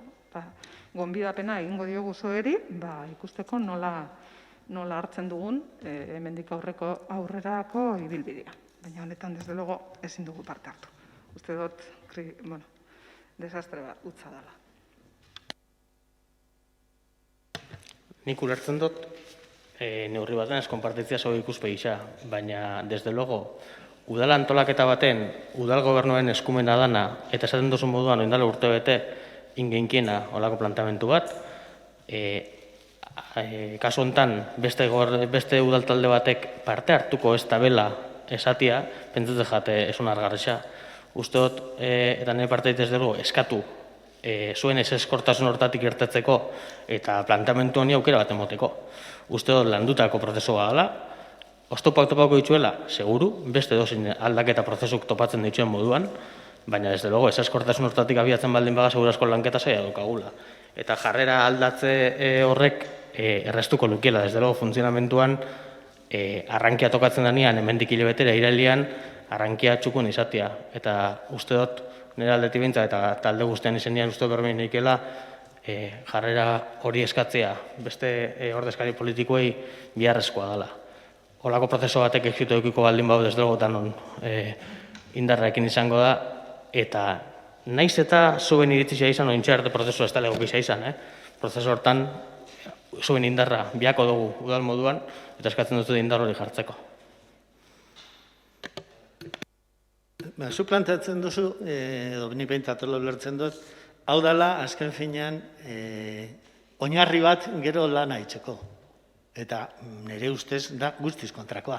[SPEAKER 3] gonbidapena egingo diogu zoeri, ikusteko nola hartzen dugun hemendik aurrerako ibilbidea. Baina honetan, desde luego, ezin dugu parte hartu. Uste dut, desastre bat utza dela.
[SPEAKER 2] Nik ulertzen dut, neurri baten ez konpartitzia zo ikuspegisa, baina, desde luego, udal antolaketa baten, udal gobernuaren eskumena dana, eta esaten duzun moduan, oindala urte bete, ingeinkiena olako plantamentu bat, kasu honetan, beste udal talde batek parte hartuko ez tabela esatia, pentsatze jate esun argarrisa. Uste dut, eta nire parteit ez dugu, eskatu, zuen ez eskortasun hortatik irtetzeko, eta plantamentu honi aukera bat emoteko. Uste dut, landutako prozesua dela, oztopak topako dituela, seguru, beste dozin aldaketa prozesuk topatzen dituen moduan, baina desde logo, ez eskortasun hortatik abiatzen baldin baga segurasko lanketa zaila dukagula. Eta jarrera aldatze horrek errestuko lukiela, desde logo, funtzionamentuan, arrankia tokatzen denean, hemendik hilabetera irailean, arrankia txukun izatea. Eta uste dut, nire aldetik bintza, eta talde guztian izenean uste berbein neikela, jarrera hori eskatzea, beste ordezkari politikoei biharrezkoa dela. Holako prozeso batek egitu eukiko baldin bau, desde logo, tanon indarraekin izango da, eta naiz eta zuen iritzia izan, ointxe arte prozesu ez dela egokizia izan, prozesu hortan zuen indarra biako dugu udal moduan, eta eskatzen duzu indar hori jartzeko.
[SPEAKER 6] Zu planteatzen duzu, edo ni behintatelo lertzen dut, hau dela, azken finean, oinarri bat gero lana itxeko. Eta nire ustez da guztiz kontrakoa.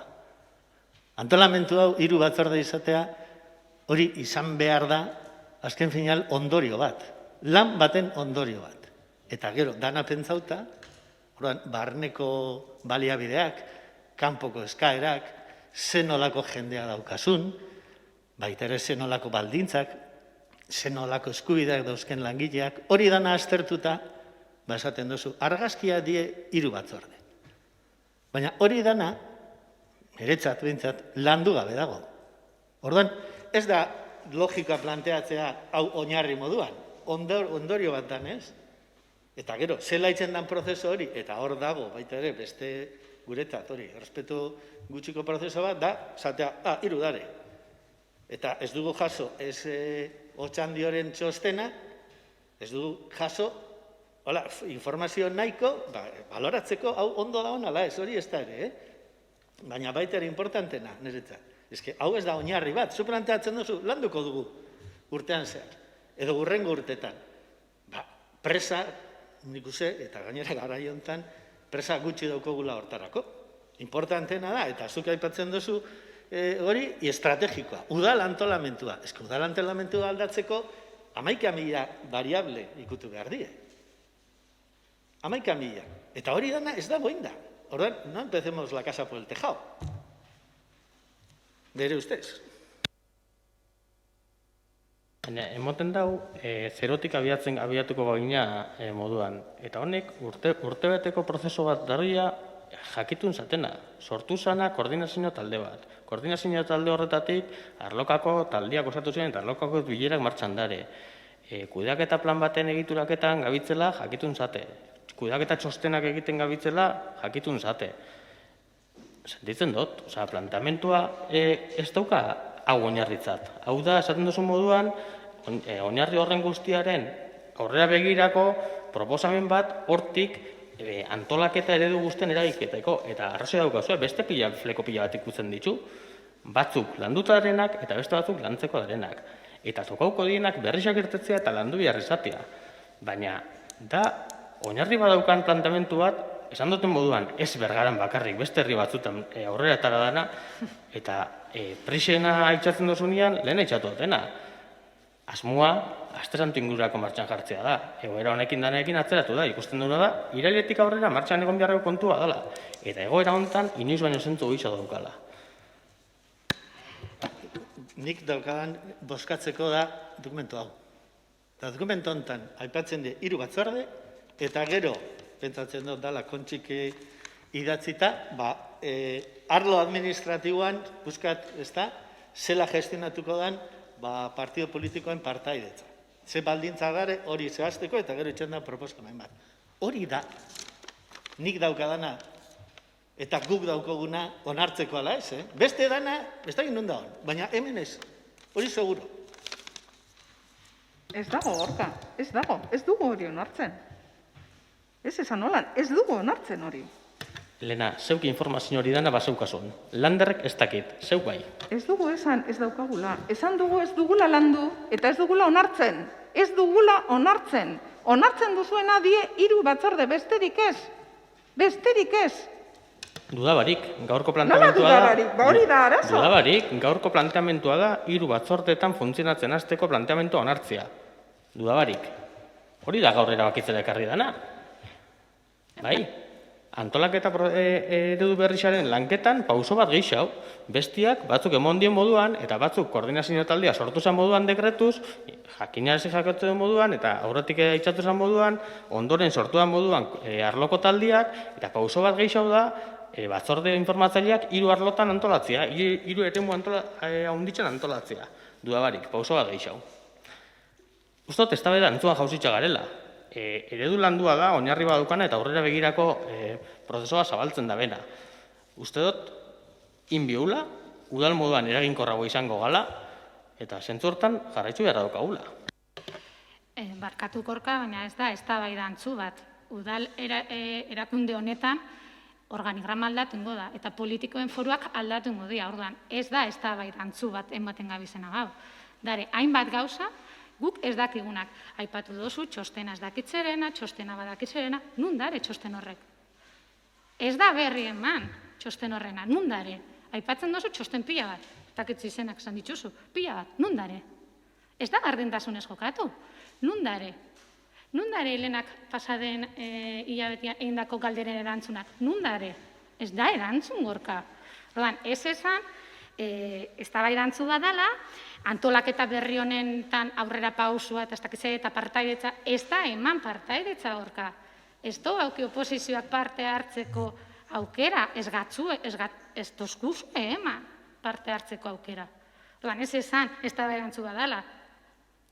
[SPEAKER 6] Antolamentu hau, 3 batzorde izatea, hori izan behar da, azken finean ondorio bat. Lan baten ondorio bat. Eta gero, dana pentsauta, barneko baliabideak, kanpoko eskaerak, zenolako jendea daukasun, baita ere zenolako baldintzak, zenolako eskubideak dauzken langileak, hori dana aztertuta, esaten duzu, argazkia die 3 batzorde. Baina hori dana, niretzat, behintzat, landu gabe dago. Orduan, ez da logika planteatzea hau oinarri moduan, ondorio bat danez, eta gero, zela itzen dan prozesu hori, eta hor dago, baita ere, beste guretzat hori, errespetu gutxiko prozesu bat, da, zatea, 3 dare. Eta ez dugu jaso, ez Otxandioren txostena, ez dugu jaso hola, informazio nahiko, baloratzeko hau ondo da ala ez, hori ez da ere, baina baita ere importantena, niretzat. Ez que hau ez da oinarri bat, zu planteatzen duzu, landuko dugu urtean zehar, edo hurrengo urtetan. Presa, nik uste, eta gainera garai honetan, presa gutxi daukagula hortarako. Importantena da, eta zuk aipatzen duzu, hori estrategikoa, udal antolamentua. Ez que udal antolamentua aldatzeko 11.000 variable ikutu behar die. 11.000. Eta hori dana ez da boinda. Orduan, no empecemos la casa por el tejado. Bere ustez.
[SPEAKER 2] Emoten dau, zerotik abiatuko bagina moduan. Eta honek, urtebeteko prozesu bat daria jakitun zatena. Sortu zana koordinazio talde bat. Koordinazio talde horretatik, arlokako taldiak osatu ziren eta arlokako bilerak martxan dare. Kudeaketa plan baten egituraketan gabitzela jakitun zate. Kudeaketa txostenak egiten gabitzela jakitun zate. Sentitzen dut, planteamentua ez dauka hau oinarritzat. Hau da, esaten duzu moduan, oinarri horren guztiaren aurrera begirako proposamen bat hortik antolaketa eredu guztien eragiketeko. Eta arrazoi daukazue, beste fleko pila bat ikutzen ditu, batzuk landutarenak eta beste batzuk lantzeko darenak. Eta tokauko dienak berrizak irtetzea eta landu behar izatea. Baina, da, oinarri badaukan planteamentu bat, esan duten moduan, ez Bergaran bakarrik, beste herri batzutan aurrera etara dana, eta prisena haitzatzen dozunean, lehen haitzatu dutena. Asmoa, asterantu ingurako martxan jartzea da. Egoera honekin danekin atzeratu da, ikusten duena da, irailetik aurrera martxan egon beharreko kontua dela. Eta egoera honetan, inoiz baino zentzu gisa daukala.
[SPEAKER 6] Nik daukadan bozkatzeko da dokumentu hau. Eta dokumentu honetan, aipatzen di 3 batzorde, eta gero, pentsatzen dut dala kontxik idatzita, arlo administratiboan, buskat, ez da, zela gestionatuko dan, partido politikoen partaidetza. Ze baldintza gare hori zehazteko eta gero itxen da proposamen bat. Hori da, nik daukadana, eta guk daukaguna onartzeko ala ez, Beste dana, ez da ginen da hon, baina hemen ez, hori seguro.
[SPEAKER 3] Ez dago, Gorka, ez dago, ez dugu hori onartzen. Ez esan holan, ez dugu onartzen hori.
[SPEAKER 2] Lena, zeuk informazio hori dana bazeukazun. Landerrek ez dakit, zeuk bai.
[SPEAKER 3] Ez dugu esan, ez daukagula. Esan dugu ez dugula landu, eta ez dugula onartzen. Ez dugula onartzen. Onartzen duzuena die 3 batzorde, besterik ez. Besterik ez.
[SPEAKER 2] Dudabarik, gaurko
[SPEAKER 3] Nola
[SPEAKER 2] planteamentua da...
[SPEAKER 3] dudabarik? Ba hori da arazo.
[SPEAKER 2] Dudabarik, gaurko planteamentua da 3 batzordeetan funtzionatzen hasteko planteamentua onartzea. Dudabarik. Hori da gaur erabakitzera ekarri dana. Bai, antolaketa eredu berrizaren lanketan pauso bat gehiago. Bestiak batzuk emondien moduan eta batzuk koordinazio taldea sortu zen moduan dekretuz, jakinarazi jakatu moduan eta aurretik aitzatu zen moduan, ondoren sortu den moduan arloko taldiak eta pauso bat gehiago da batzorde informatzaileak 3 arlotan antolatzea, 3 eremu handitzen antolatzea. Dudabarik, pauso bat gehiago. Uztot, ez da beda entzuan jauzitza garela. Eredu landua da, oinarri badukana eta aurrera begirako prozesua zabaltzen da bena. Uste dut, inbiula, udal moduan eraginkorrago izango gala, eta zentzu hortan jarraitzu beharra daukagula.
[SPEAKER 4] Barkatu Gorka, baina ez da eztabaida antzu bat. Udal erakunde honetan organigrama aldatungo da, eta politikoen foruak aldatungo dira. Orduan, ez da eztabaida antzu bat ematen gabizena gau. Dare, hainbat gauza, guk ez dakigunak. Aipatu dozu, txostena ez dakitzerena, txostena badakitzerena, nun dare txosten horrek? Ez da berri eman txosten horrena, nun dare? Aipatzen dozu txosten pila bat, dakitzi izenak esan dituzu, pila bat, nun dare? Ez da gardentasunez jokatu, nun dare? Nun dare helenak pasaden hilabetean egindako galderen erantzunak, nun dare? Ez da erantzun Gorka. Orduan, ez esan, eztabaida antzu bat dela, antolaketa berri honetan aurrera pausua eta ez dakitze eta partaidetza, ez da eman partaidetza Gorka. Ez do hauki oposizioak parte hartzeko aukera, ez dozkuzu eman parte hartzeko aukera. Orduan, ez esan eztabaida antzu bat dela,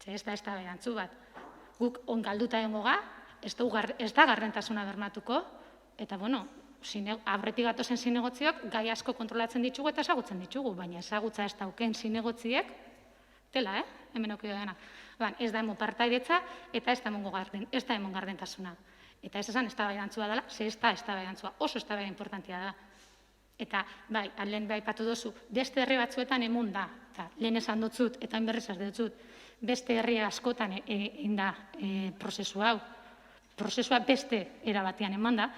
[SPEAKER 4] ez da eztabaida antzu bat. Guk ongalduta egongo ga, ez da gardentasuna bermatuko, eta bueno, aurretik gatozen zinegotziok gai asko kontrolatzen ditugu eta ezagutzen ditugu, baina ezagutza ez dauken zinegotziek, tela, hemen okio dena. Ez da emon partaidetza eta ez da emon gardentasuna. Eta ez esan eztabaidantzua dela, ze ez da eztabaidantzua, oso eztabaida importantia da. Eta, bai, lehen aipatu dozu, beste herri batzuetan emon da, eta lehen esan dutzut, eta berriz ez dutzut, beste herri askotan egin da prozesu hau. Prozesua beste erabatean eman da,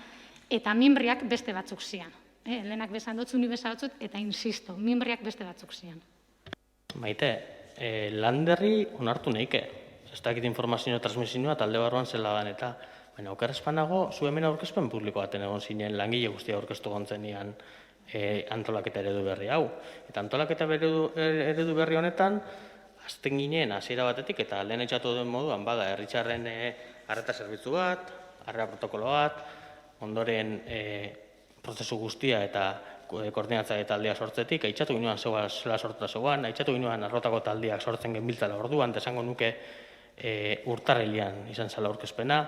[SPEAKER 4] eta mimbriak beste batzuk zian. Lehenak besan dutzu, ni besa batzut, eta insisto, mimbriak beste batzuk zian.
[SPEAKER 2] Maite, landerri onartu nahike. Ez dakit informazio transmisioa talde barruan zela eta baina okerrezpanago, zu hemen aurkezpen publiko baten egon zinen langile guztia aurkeztu gontzenian antolaketa eredu berri hau. Eta antolaketa eredu berri honetan, azten ginen hasiera batetik eta lehen etxatu duen moduan, bada, herritxarren arreta zerbitzu bat, arrera protokolo bat, ondoren prozesu guztia eta koordinatzaile taldea sortzetik, aitzatu ginoan zela sortuta zegoan, aitzatu ginoan arrotako taldeak sortzen genbiltzala orduan, esango nuke urtarrilean izan zela aurkezpena,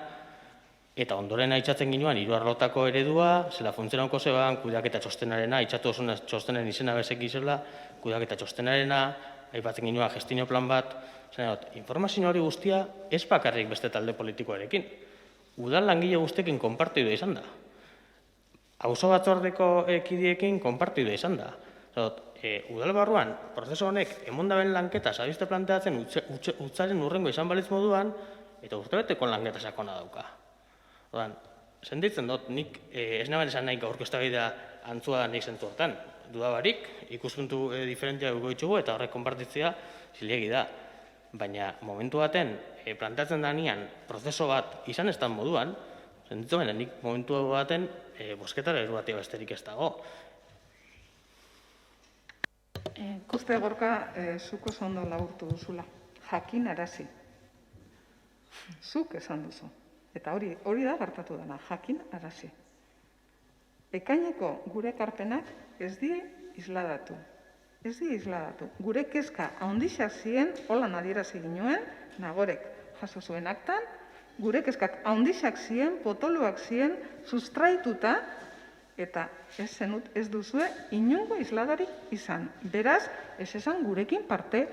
[SPEAKER 2] eta ondoren aitzatzen ginoan hiru arlotako eredua, zela funtzionauko zeban, kudeaketa txostenarena, aitzatu osun txostenen izena bezek izela, kudeaketa txostenarena, aipatzen ginoan gestinio plan bat, informazio hori guztia ez bakarrik beste talde politikoarekin. Udal langile guztiekin konpartidua izan da. Auzo batzordeko kidiekin konpartidua izan da. Udal barruan, prozesu honek emondaben lanketa zabizte planteatzen utzaren urrengo izan balitz moduan, eta urtebeteko lanketa sakona dauka. Senditzen dut, nik ez naben esan nahi gaurko eztabaida antzua nik zentu hortan. Dudabarik, ikuspuntu diferentia dugu ditugu eta horrek konpartitzea zilegi da. Baina momentu baten planteatzen danean prozeso bat izan ez dan moduan, senditzen baina nik momentu baten bosketara erugatia besterik ez dago.
[SPEAKER 3] Uste Gorka, zuko zondo laburtu duzula. Jakin arazi. Zuk esan duzu. Eta hori da gertatu dena, jakin arazi. Ekaineko gure ekarpenak ez die isladatu. Ez die isladatu. Gure kezka haundixak zien, holan adierazi ginoen, Nagorek jaso zuen aktan, gure kezkak haundixak zien, potoloak zien, sustraituta, eta ez duzue inongo isladarik izan. Beraz, ez esan gurekin parte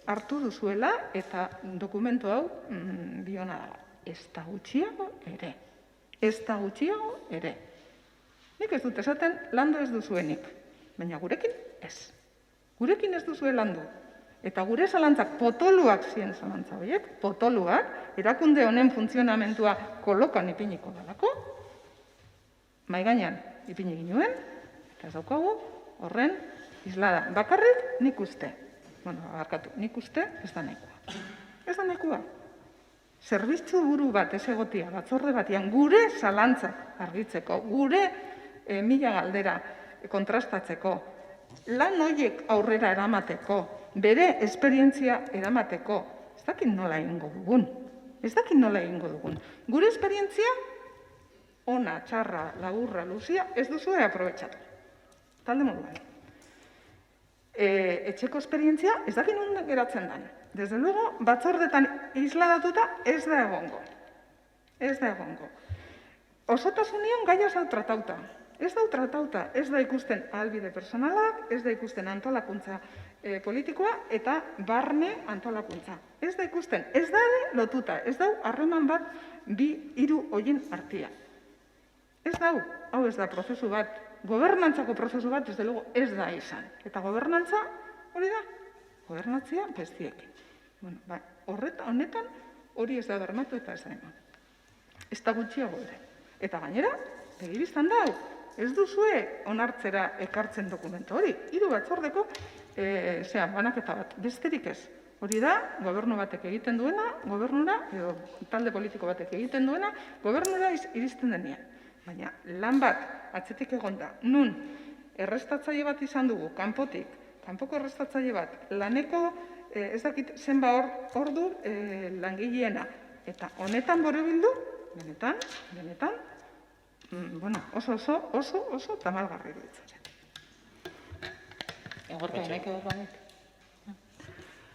[SPEAKER 3] hartu duzuela eta dokumentu hau diona da. Ez da gutxiago ere. Ez da gutxiago ere. Nik ez dut esaten landu ez duzuenik, baina gurekin ez. Gurekin ez duzue landu. Eta gure zalantzak potoluak ziren zalantza horiek, potoluak, erakunde honen funtzionamentua kolokan ipiniko dalako, mahai gainean ipini ginuen, eta ez daukagu horren islada. Bakarrik nik uste. Nik uste ez da nahikoa. Ez da nahikoa. Zerbitzu buru bat ez egotia, batzorde batian, gure zalantzak argitzeko, gure mila galdera kontrastatzeko, lan horiek aurrera eramateko, bere esperientzia eramateko, ez dakit nola egingo dugun. Ez dakit nola egingo dugun. Gure esperientzia, ona, txarra, laburra, luzia, ez duzue aprobetxatu. Talde moduan. Etxeko esperientzia, ez dakit non geratzen den. Desde luego, batzordetan isladatuta ez da egongo. Ez da egongo. Osotasunean gaia zau tratauta. Ez da tratauta, ez da ikusten ahalbide personalak, ez da ikusten antolakuntza politikoa eta barne antolakuntza. Ez da ikusten, ez da lotuta, ez da harreman bat bi hiru hoien artean. Ez da hau ez da prozesu bat, gobernantzako prozesu bat, desde luego ez da izan. Eta gobernantza hori da, gobernatzea bestiekin. Honetan hori ez da bermatu eta ez da eman. Ez da gutxiago ere. Eta gainera, begibiztan da, ez duzue onartzera ekartzen dokumento hori. Hiru batzordeko banaketa bat, besterik ez. Hori da, gobernu batek egiten duena, gobernura, edo talde politiko batek egiten duena, gobernura iristen denean. Baina lan bat, atzetik egonda, nun errestatzaile bat izan dugu, kanpoko errestatzaile bat, laneko, ez dakit zenba ordu langileena, eta honetan borobildu, benetan, oso tamalgarri duitzen.
[SPEAKER 7] Gorka, nahiko banik.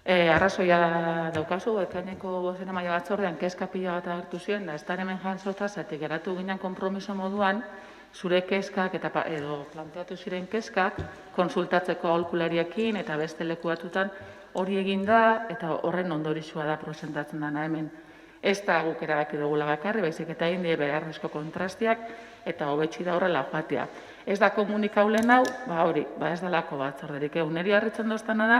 [SPEAKER 7] Arrazoia daukazu, ekaineko bozena maila batzordean kezka pila bat hartu zuen, da ez da hemen jantzota, zatik geratu ginen konpromiso moduan, zure kezkak edo planteatu ziren kezkak konsultatzeko aholkulariekin eta beste leku batutan hori egin da eta horren ondorioa da presentatzen dana hemen. Ez da guk erabaki dugula bakarri, baizik eta egin die beharrezko kontrastiak eta hobetsi da horrela joatea. Ez da komunikaulen hau, hori, ez dalako batzorderik. Neri harritzen doztana da,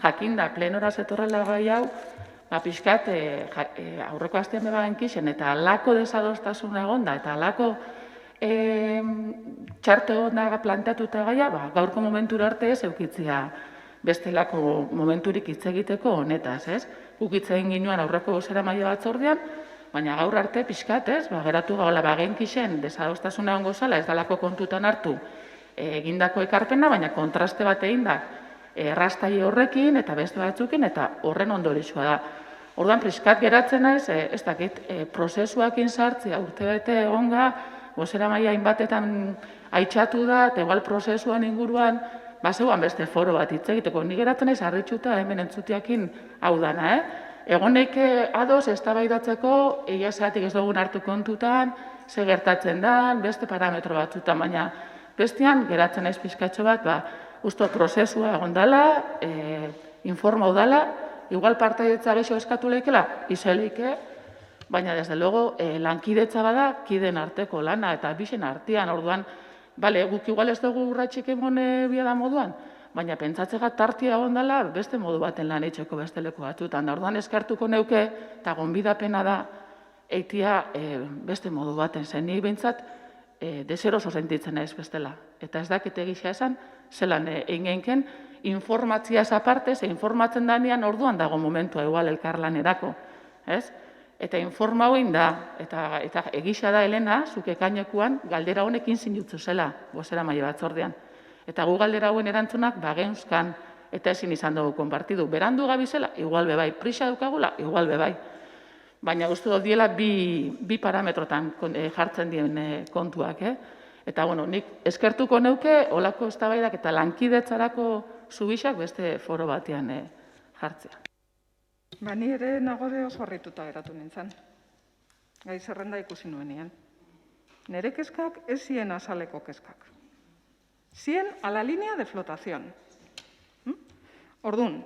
[SPEAKER 7] jakinda plenora zetorrela gai hau, pixkat aurreko astean bebagen kixen, eta alako desadostasuna egonda, eta alako txarte egonda planteatuta gaia, gaurko momentura arte ez eukitzia bestelako momenturik hitz egiteko honetaz, ez? Guk hitz egin ginoan aurreko bozeramaile batzordean, baina gaur arte pixkat, ez? Geratu gaula bagen kixen desadostasuna egongo zala, ez dalako kontutan hartu egindako ekarpena, baina kontraste bat egin da errastaile horrekin eta beste batzukin, eta horren ondorioa da. Orduan, pixkat geratzen naiz, ez dakit, prozesuakin sartzea urtebete egonga, bozeramaile hainbatetan aitxatu da, eta igual prozesuan inguruan, zeuan beste foro bat hitz egiteko. Ni geratzen naiz harritsuta hemen entzutiakin hau dana, Egonek ados eztabaidatzeko, egia esatik ez dugun hartu kontutan, ze gertatzen da, beste parametro batzutan, baina bestean geratzen naiz pixkatxo bat, usto prozesua egon dela, informau dela, igual partaidetza geixo eskatu lehikela, izeleike, baina desde luego lankidetza bada kiden arteko lana eta bixen artean, orduan, bale, guk igual ez dugu urratxik emone biada moduan, baina pentsatzega tartia egon dela beste modu baten lan etxeko beste leku batzutan. Orduan eskartuko neuke, eta gonbidapena da, eitia beste modu baten, zen ni behintzat deseroso sentitzen naiz bestela. Eta ez dakite gisa esan, zelan egin informatziaz aparte, ze informatzen danean orduan dago momentua igual elkarlanerako, ez? Eta informa hoin da, eta egisa da Elena, zuke kainekuan, galdera honekin zinutzu zela, bozeramaile batzordean. Eta gu galdera hauen erantzunak geuzkan, eta ezin izan dugu konpartidu. Berandu gabizela, igual bebai. Prisa daukagula, igual bebai. Baina uste dut diela bi parametrotan jartzen dien kontuak. Eta, nik eskertuko neuke, olako eztabaidak eta lankidetzarako zubixak beste foro batean jartzea.
[SPEAKER 3] Ni ere nagode oso harrituta geratu nintzen. Gai zerrenda ikusi nuenean. Nere kezkak ez zien azaleko kezkak. Zien a la línea de flotación. Orduan,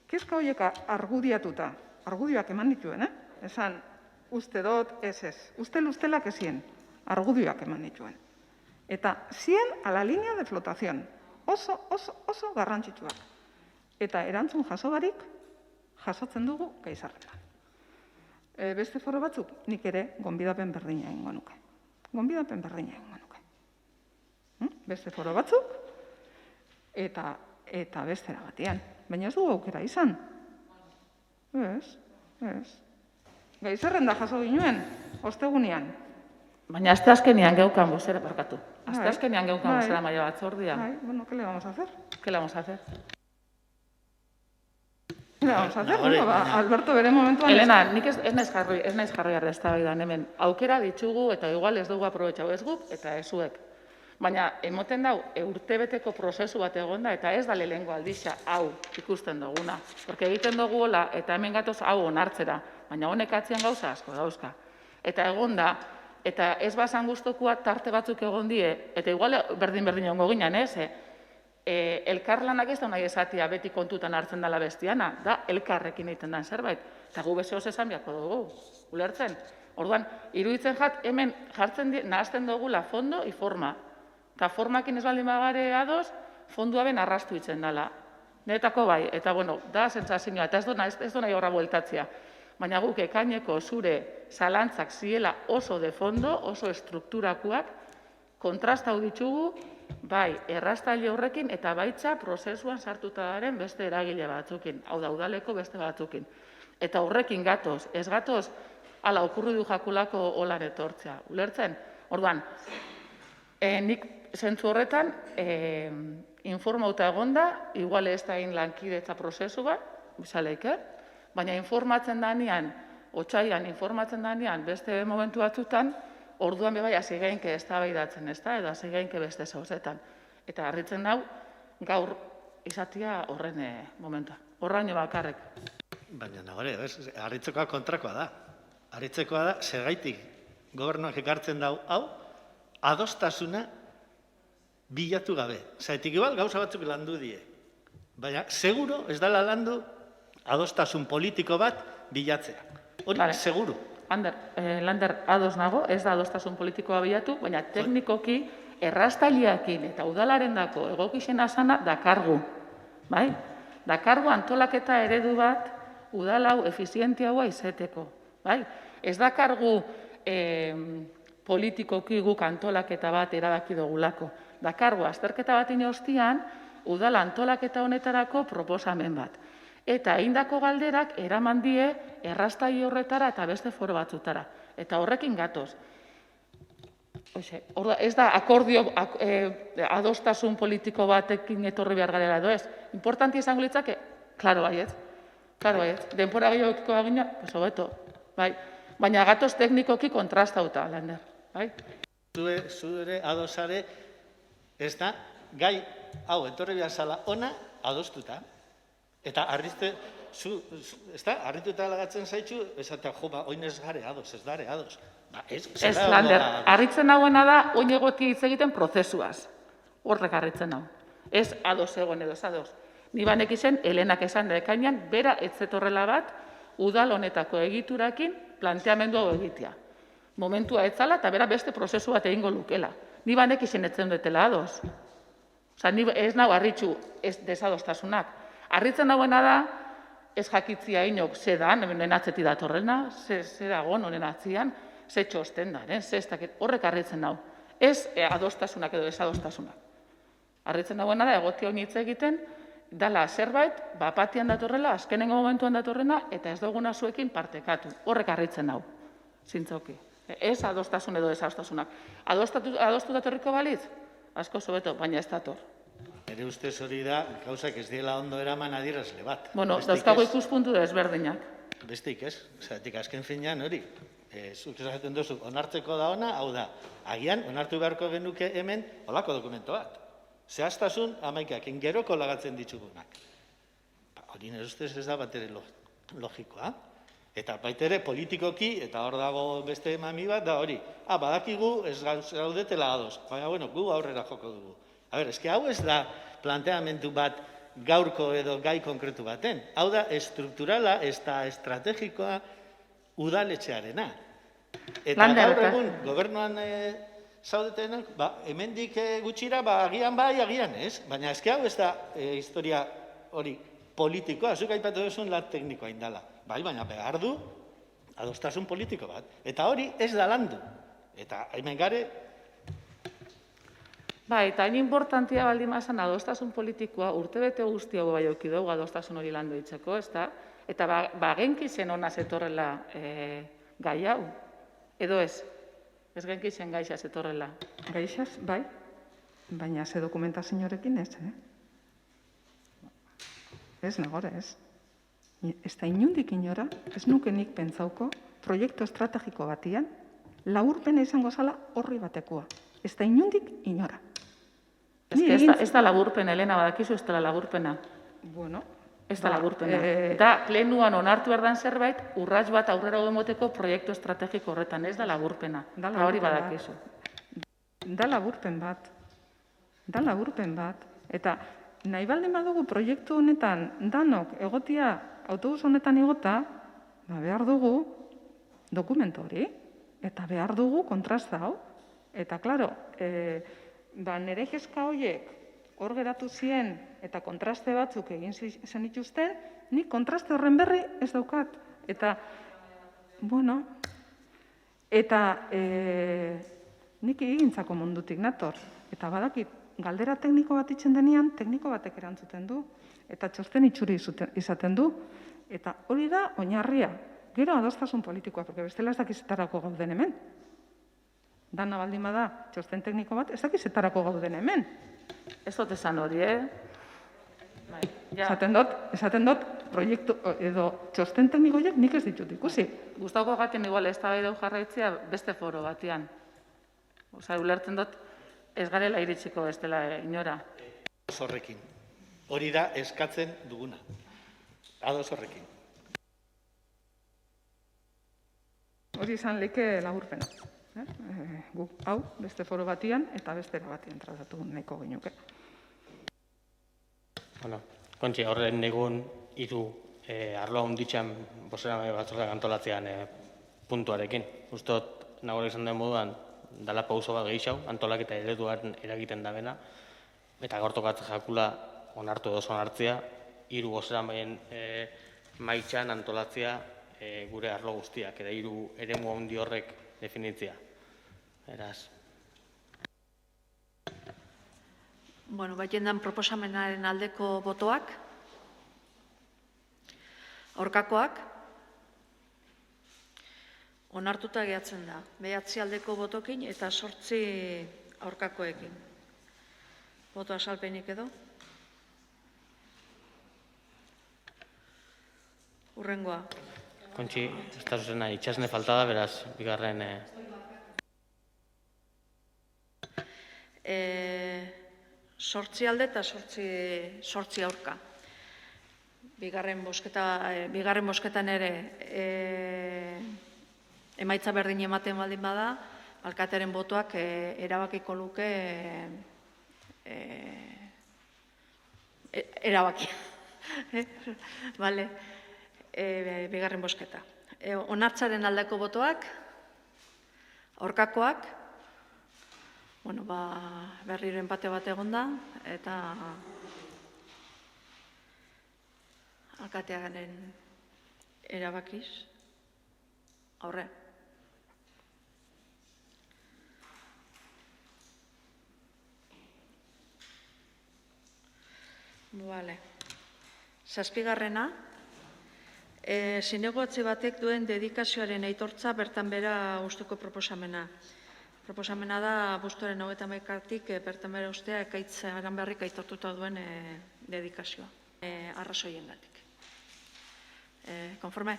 [SPEAKER 3] kezka horiek argudiatuta, argudioak eman dituen, esan, uste dut, ez, ustelak ezien, argudioak eman dituen. Eta zien a la línea de flotación, oso garrantzitsuak. Eta erantzun jaso barik, jasotzen dugu gaizarretan. Beste foro batzuk, nik ere gonbidapen berdina egingo nuke. Gonbidapen berdina egingo nuke. Beste foro batzuk, eta bestera batean. Baina ez dugu aukera izan. Ez. Gaizarrenda jaso ginoen, ostegunean.
[SPEAKER 7] Baina asteazkenean geukan bozera parkatu. Asteazkenean geukan bozera maila batzordia.
[SPEAKER 3] Bueno, ¿qué le vamos a hacer?
[SPEAKER 7] ¿Qué le vamos a hacer?
[SPEAKER 3] ¿Qué le vamos a hacer? Alberto, bere momentuan...
[SPEAKER 7] Elena, nik ez naiz jarri arra eztabaidan hemen. Aukera ditugu eta igual ez dugu aprobetxau ez guk eta ezuek. Baina, emoten dau, urtebeteko prozesu bat egonda, eta ez da lehengo aldixa hau ikusten duguna. Porque egiten dugu hola, eta hemen gatoz hau onartzera, baina honek atzian gauza asko dauzka. Eta egonda, eta ez bazan guztokua tarte batzuk egon die, eta igual berdin ongo ginen, ez? Elkarlanak ez da nahi esatia beti kontutan hartzen dela bestiana, da elkarrekin egiten den zerbait. Eta gu bezeoz esan biako dugu, ulertzen. Orduan, iruditzen hemen jartzen nahazten dugula fondo i forma. Eta formakin ez baldin bagare ados, fondua ben arrastu itzen dela. Netako bai, eta da sentsazioa, eta ez du nahi horra bueltatzea. Baina guk ekaineko zure zalantzak ziela oso de fondo, oso estrukturakoak, kontrastau ditugu, bai, errastaile horrekin, eta baitza prozesuan sartuta daren beste eragile batzukin, hau da, udaleko beste batzukin. Eta horrekin gatoz, ez gatoz, ala, okurri du jakulako holan etortzea. Ulertzen? Orduan, nik zentzu horretan, informauta egonda, igual ez da lankidetza prozesu bat, bizaleik, baina informatzen danean, otsaian informatzen danean, beste momentu batzutan, orduan bebai hasi gainke eztabaidatzen, ezta, edo hasi gainke beste zauzetan. Eta harritzen hau, gaur izatia horren momentua. Horraino bakarrek.
[SPEAKER 6] Baina nagore, harritzekoa kontrakoa da. Harritzekoa da, zergaitik gobernuak ekartzen dau, hau, adostasuna bilatu gabe. Zaitik igual gauza batzuk landu die. Baina, seguro ez dela landu adostasun politiko bat bilatzea. Hori,
[SPEAKER 7] Vale.
[SPEAKER 6] seguro.
[SPEAKER 7] Lander, ados nago, ez da adostasun politikoa bilatu, baina teknikoki errastaileakin eta udalarendako egokixena sana dakargu. Bai? Dakargu antolaketa eredu bat udalau efizientiagoa izeteko. Bai? Ez dakargu politikoki guk antolaketa bat erabaki dugulako. Dakargu azterketa bat ostian udala antolaketa honetarako proposamen bat. Eta egindako galderak eraman die errastaile horretara eta beste foro batzutara. Eta horrekin gatoz. Ez da akordio adostasun politiko batekin etorri behar garela edo ez. Importanti izango litzake, klaro baietz. Klaro baietz. Denpora gehiagokiko bagina, pues hobeto. Bai. Baina gatoz teknikoki kontrastauta, Lander. Bai?
[SPEAKER 6] Zure adosare ez da gai hau etorri behar zala ona adostuta. Eta harrituta lagatzen zaitxu, esatea, jo, oin ez gare ados, ez dare ados.
[SPEAKER 7] Ez, Lander, harritzen hauena da, oin egoki hitz egiten prozesuaz. Horrek harritzen hau. Ez ados egon edo ez ados. Ni banek izen, Helenak esan da ekainean, bera etzetorrela bat, udal honetako egiturakin planteamendu hau egitea. Momentua etzala eta bera beste prozesu bat egingo lukela. Ni banek izen etzen dutela ados. Osa, ni ez nago harritxu ez desadostasunak. Harritzen dagoena da, ez jakitzia inok, ze da, honen atzeti datorrena, ze dago honen atzian, ze txosten da, horrek harritzen dago. Ez adostasunak edo desadostasunak. Harritzen dagoena da, egoti honi hitz egiten, dala zerbait, bapatian datorrela, azkenengo momentuan datorrena, eta ez duguna zuekin partekatu. Horrek harritzen dago, zintzoki. Ez adostasun edo desadostasunak. Adostu datorriko balitz? Asko zobeto, baina ez dator.
[SPEAKER 6] Ere ustez hori da, gauzak ez diela ondo eraman adierazle bat.
[SPEAKER 7] Bueno, dauzkago ikuspuntu desberdinak.
[SPEAKER 6] Bestik ez, zeratik azken finean hori. Zuk esaten duzu, onartzeko da ona, hau da, agian onartu beharko genuke hemen holako dokumento bat. Zehaztasun amaikak, geroko lagatzen ditugunak. Hori nire ustez ez da bat ere logikoa. Eta baita ere politikoki, eta hor dago beste mami bat, da hori. Badakigu ez gaudetela ados. Baina, bueno, gu aurrera joko dugu. A ber, eske hau ez da planteamendu bat gaurko edo gai konkretu baten. Hau da estrukturala, ez da estrategikoa udaletxearena. Eta gaur egun, gobernuan zaudetenak, hemendik gutxira, agian bai, agian ez. Baina eske hau ez da historia hori politikoa, zuk aipatu duzun lan teknikoa indala. Bai, baina behar du adostasun politiko bat. Eta hori ez da landu. Eta hemen gare,
[SPEAKER 7] Bai, eta hain importantia baldin mazan adostasun politikoa urtebete guzti hau bai auki dugu adostasun hori landu ditzeko, ez da? Eta genkizen hona zetorrela gai hau, edo ez? Ez genkizen gaixa zetorrela.
[SPEAKER 3] Gaixaz, bai, baina ze dokumentazioarekin ez, Ez negore, ez. Ez da inundik inora, ez nuke nik pentsauko, proiektu estrategiko batian, laburpena izango zala horri batekoa. Ez da inundik inora.
[SPEAKER 7] Ez da laburpena, Elena, badakizu ez da laburpena.
[SPEAKER 3] Bueno.
[SPEAKER 7] Ez da laburpena. Eta plenuan onartu erdan zerbait, urrats bat aurrera demoteko proiektu estrategiko horretan, ez da laburpena. Eta hori badakizu.
[SPEAKER 3] Da laburpen bat. Da laburpen bat. Eta nahi baldin badugu proiektu honetan danok egotia autobus honetan egota, behar dugu dokumentu hori, eta behar dugu kontrasta hau. Eta, klaro, nire kezka horiek hor geratu ziren eta kontraste batzuk egin zen ituzten, nik kontraste horren berri ez daukat. Eta, bueno, eta nik egintzako mundutik nator. Eta badakit, galdera tekniko bat itzen denean, tekniko batek erantzuten du. Eta txosten itxuri izaten du. Eta hori da oinarria. Gero adostasun politikoa, porque bestela ez dakizetarako gauden hemen. Dana baldin bada, txosten tekniko bat, ez dakizetarako gauden hemen.
[SPEAKER 7] Ez dut esan hori,
[SPEAKER 3] Esaten dut, proiektu edo txosten teknikoiek nik ez ditut ikusi.
[SPEAKER 7] Gustauko gaten igual ez da jarraitzea beste foro batian. Osa, ulertzen dut, ez garela iritsiko ez dela inora.
[SPEAKER 6] Ados horrekin. Hori da eskatzen duguna. Ados horrekin.
[SPEAKER 3] Hori izan leke laburpena. Guk hau, beste foro batian eta bestera batian tratatu nahiko ginuke.
[SPEAKER 2] Bueno, Kontxe, horren egun hiru arloa hunditxan bozeramaile batzordeak antolatzean puntuarekin. Ustot, nagoela izan den moduan, dala pauso bat gehiago, antolaketa ereduan eragiten da bena, eta gaur tokatzen jakula onartu edo onartzea, hiru bozeramaileen maitxan antolatzea gure arlo guztiak, eta hiru eremu handi horrek definitzea. Eraz.
[SPEAKER 1] Bueno, baitendan proposamenaren aldeko botoak, aurkakoak, onartuta gehatzen da. 9 aldeko botokin eta 8 aurkakoekin. Boto azalpenik edo? Hurrengoa.
[SPEAKER 2] Kontxi, ez da zuzena, itxasne falta da, beraz, bigarren...
[SPEAKER 1] 8 alde eta 8 aurka. Bigarren bozketan ere emaitza berdin ematen baldin bada, alkatearen botoak erabakiko luke erabakia. Bale, bigarren bozketa. Onartzaren aldeko botoak, aurkakoak, bueno, berriro enpate bat egon da, eta alkatearen erabakiz, aurre. Bale. 7. Zinegotzi batek duen dedikazioaren aitortza bertan bera usteko proposamena. Proposamena da, abuztuaren 21-tik bertan bera ustea Ekaitz Aranberrik aitortuta duen dedikazioa, arrazoiengatik. Konforme?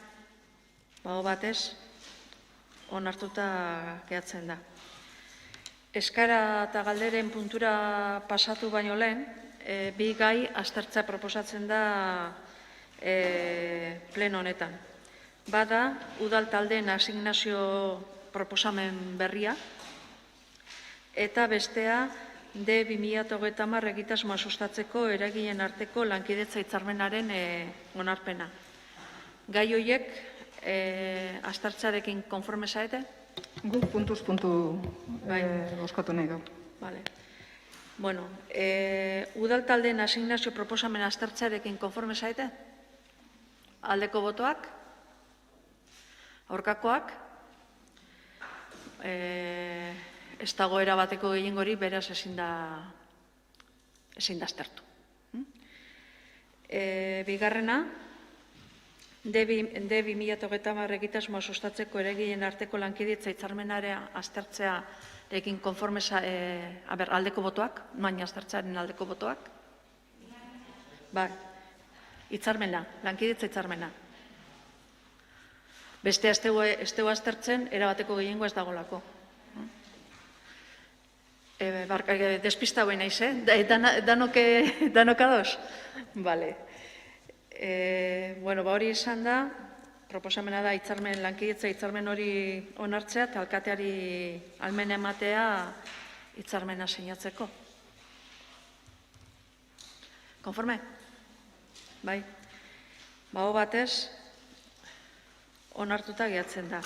[SPEAKER 1] Bago batez, onartuta gehatzen da. Eskara eta galderen puntura pasatu baino lehen, bi gai aztertza proposatzen da pleno honetan. Bada, udal taldeen asignazio proposamen berria, eta bestea, D2030 egitasmoa sustatzeko eragileen arteko lankidetza hitzarmenaren onarpena. Gai horiek aztertzarekin konforme zaete?
[SPEAKER 3] Guk puntuz puntu bozkatu nahi dugu.
[SPEAKER 1] Vale. Bueno, udal taldeen asignazio proposamen aztertzarekin konforme zaete? Aldeko botoak? Aurkakoak? Ez dago erabateko gehiengori, beraz ezin da aztertu. Bigarrena, D2030 egitasmoa sustatzeko eragileen arteko lankidetza hitzarmenaren aztertzearekin konforme aldeko botoak, noain aztertzearen aldeko botoak? Bai, hitzarmena, lankidetza hitzarmena. Beste ez dugu aztertzen, erabateko gehiengoa ez dagolako. Despista huen naiz, danok ados? Bale. Bueno, hori esan da, proposamena da lankidetza hitzarmen hori onartzea eta alkateari almena ematea hitzarmena sinatzeko. Konforme? Bai. Bago batez, onartuta gehatzen da.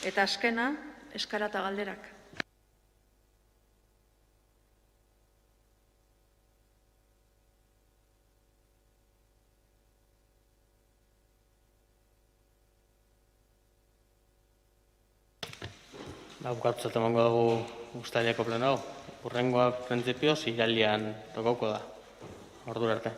[SPEAKER 1] Eta azkena, eskara eta galderak.
[SPEAKER 2] Bukatzat emango dugu uztaileko pleno hau. Hurrengoa printzipioz irailean tokauko da. Ordura arte.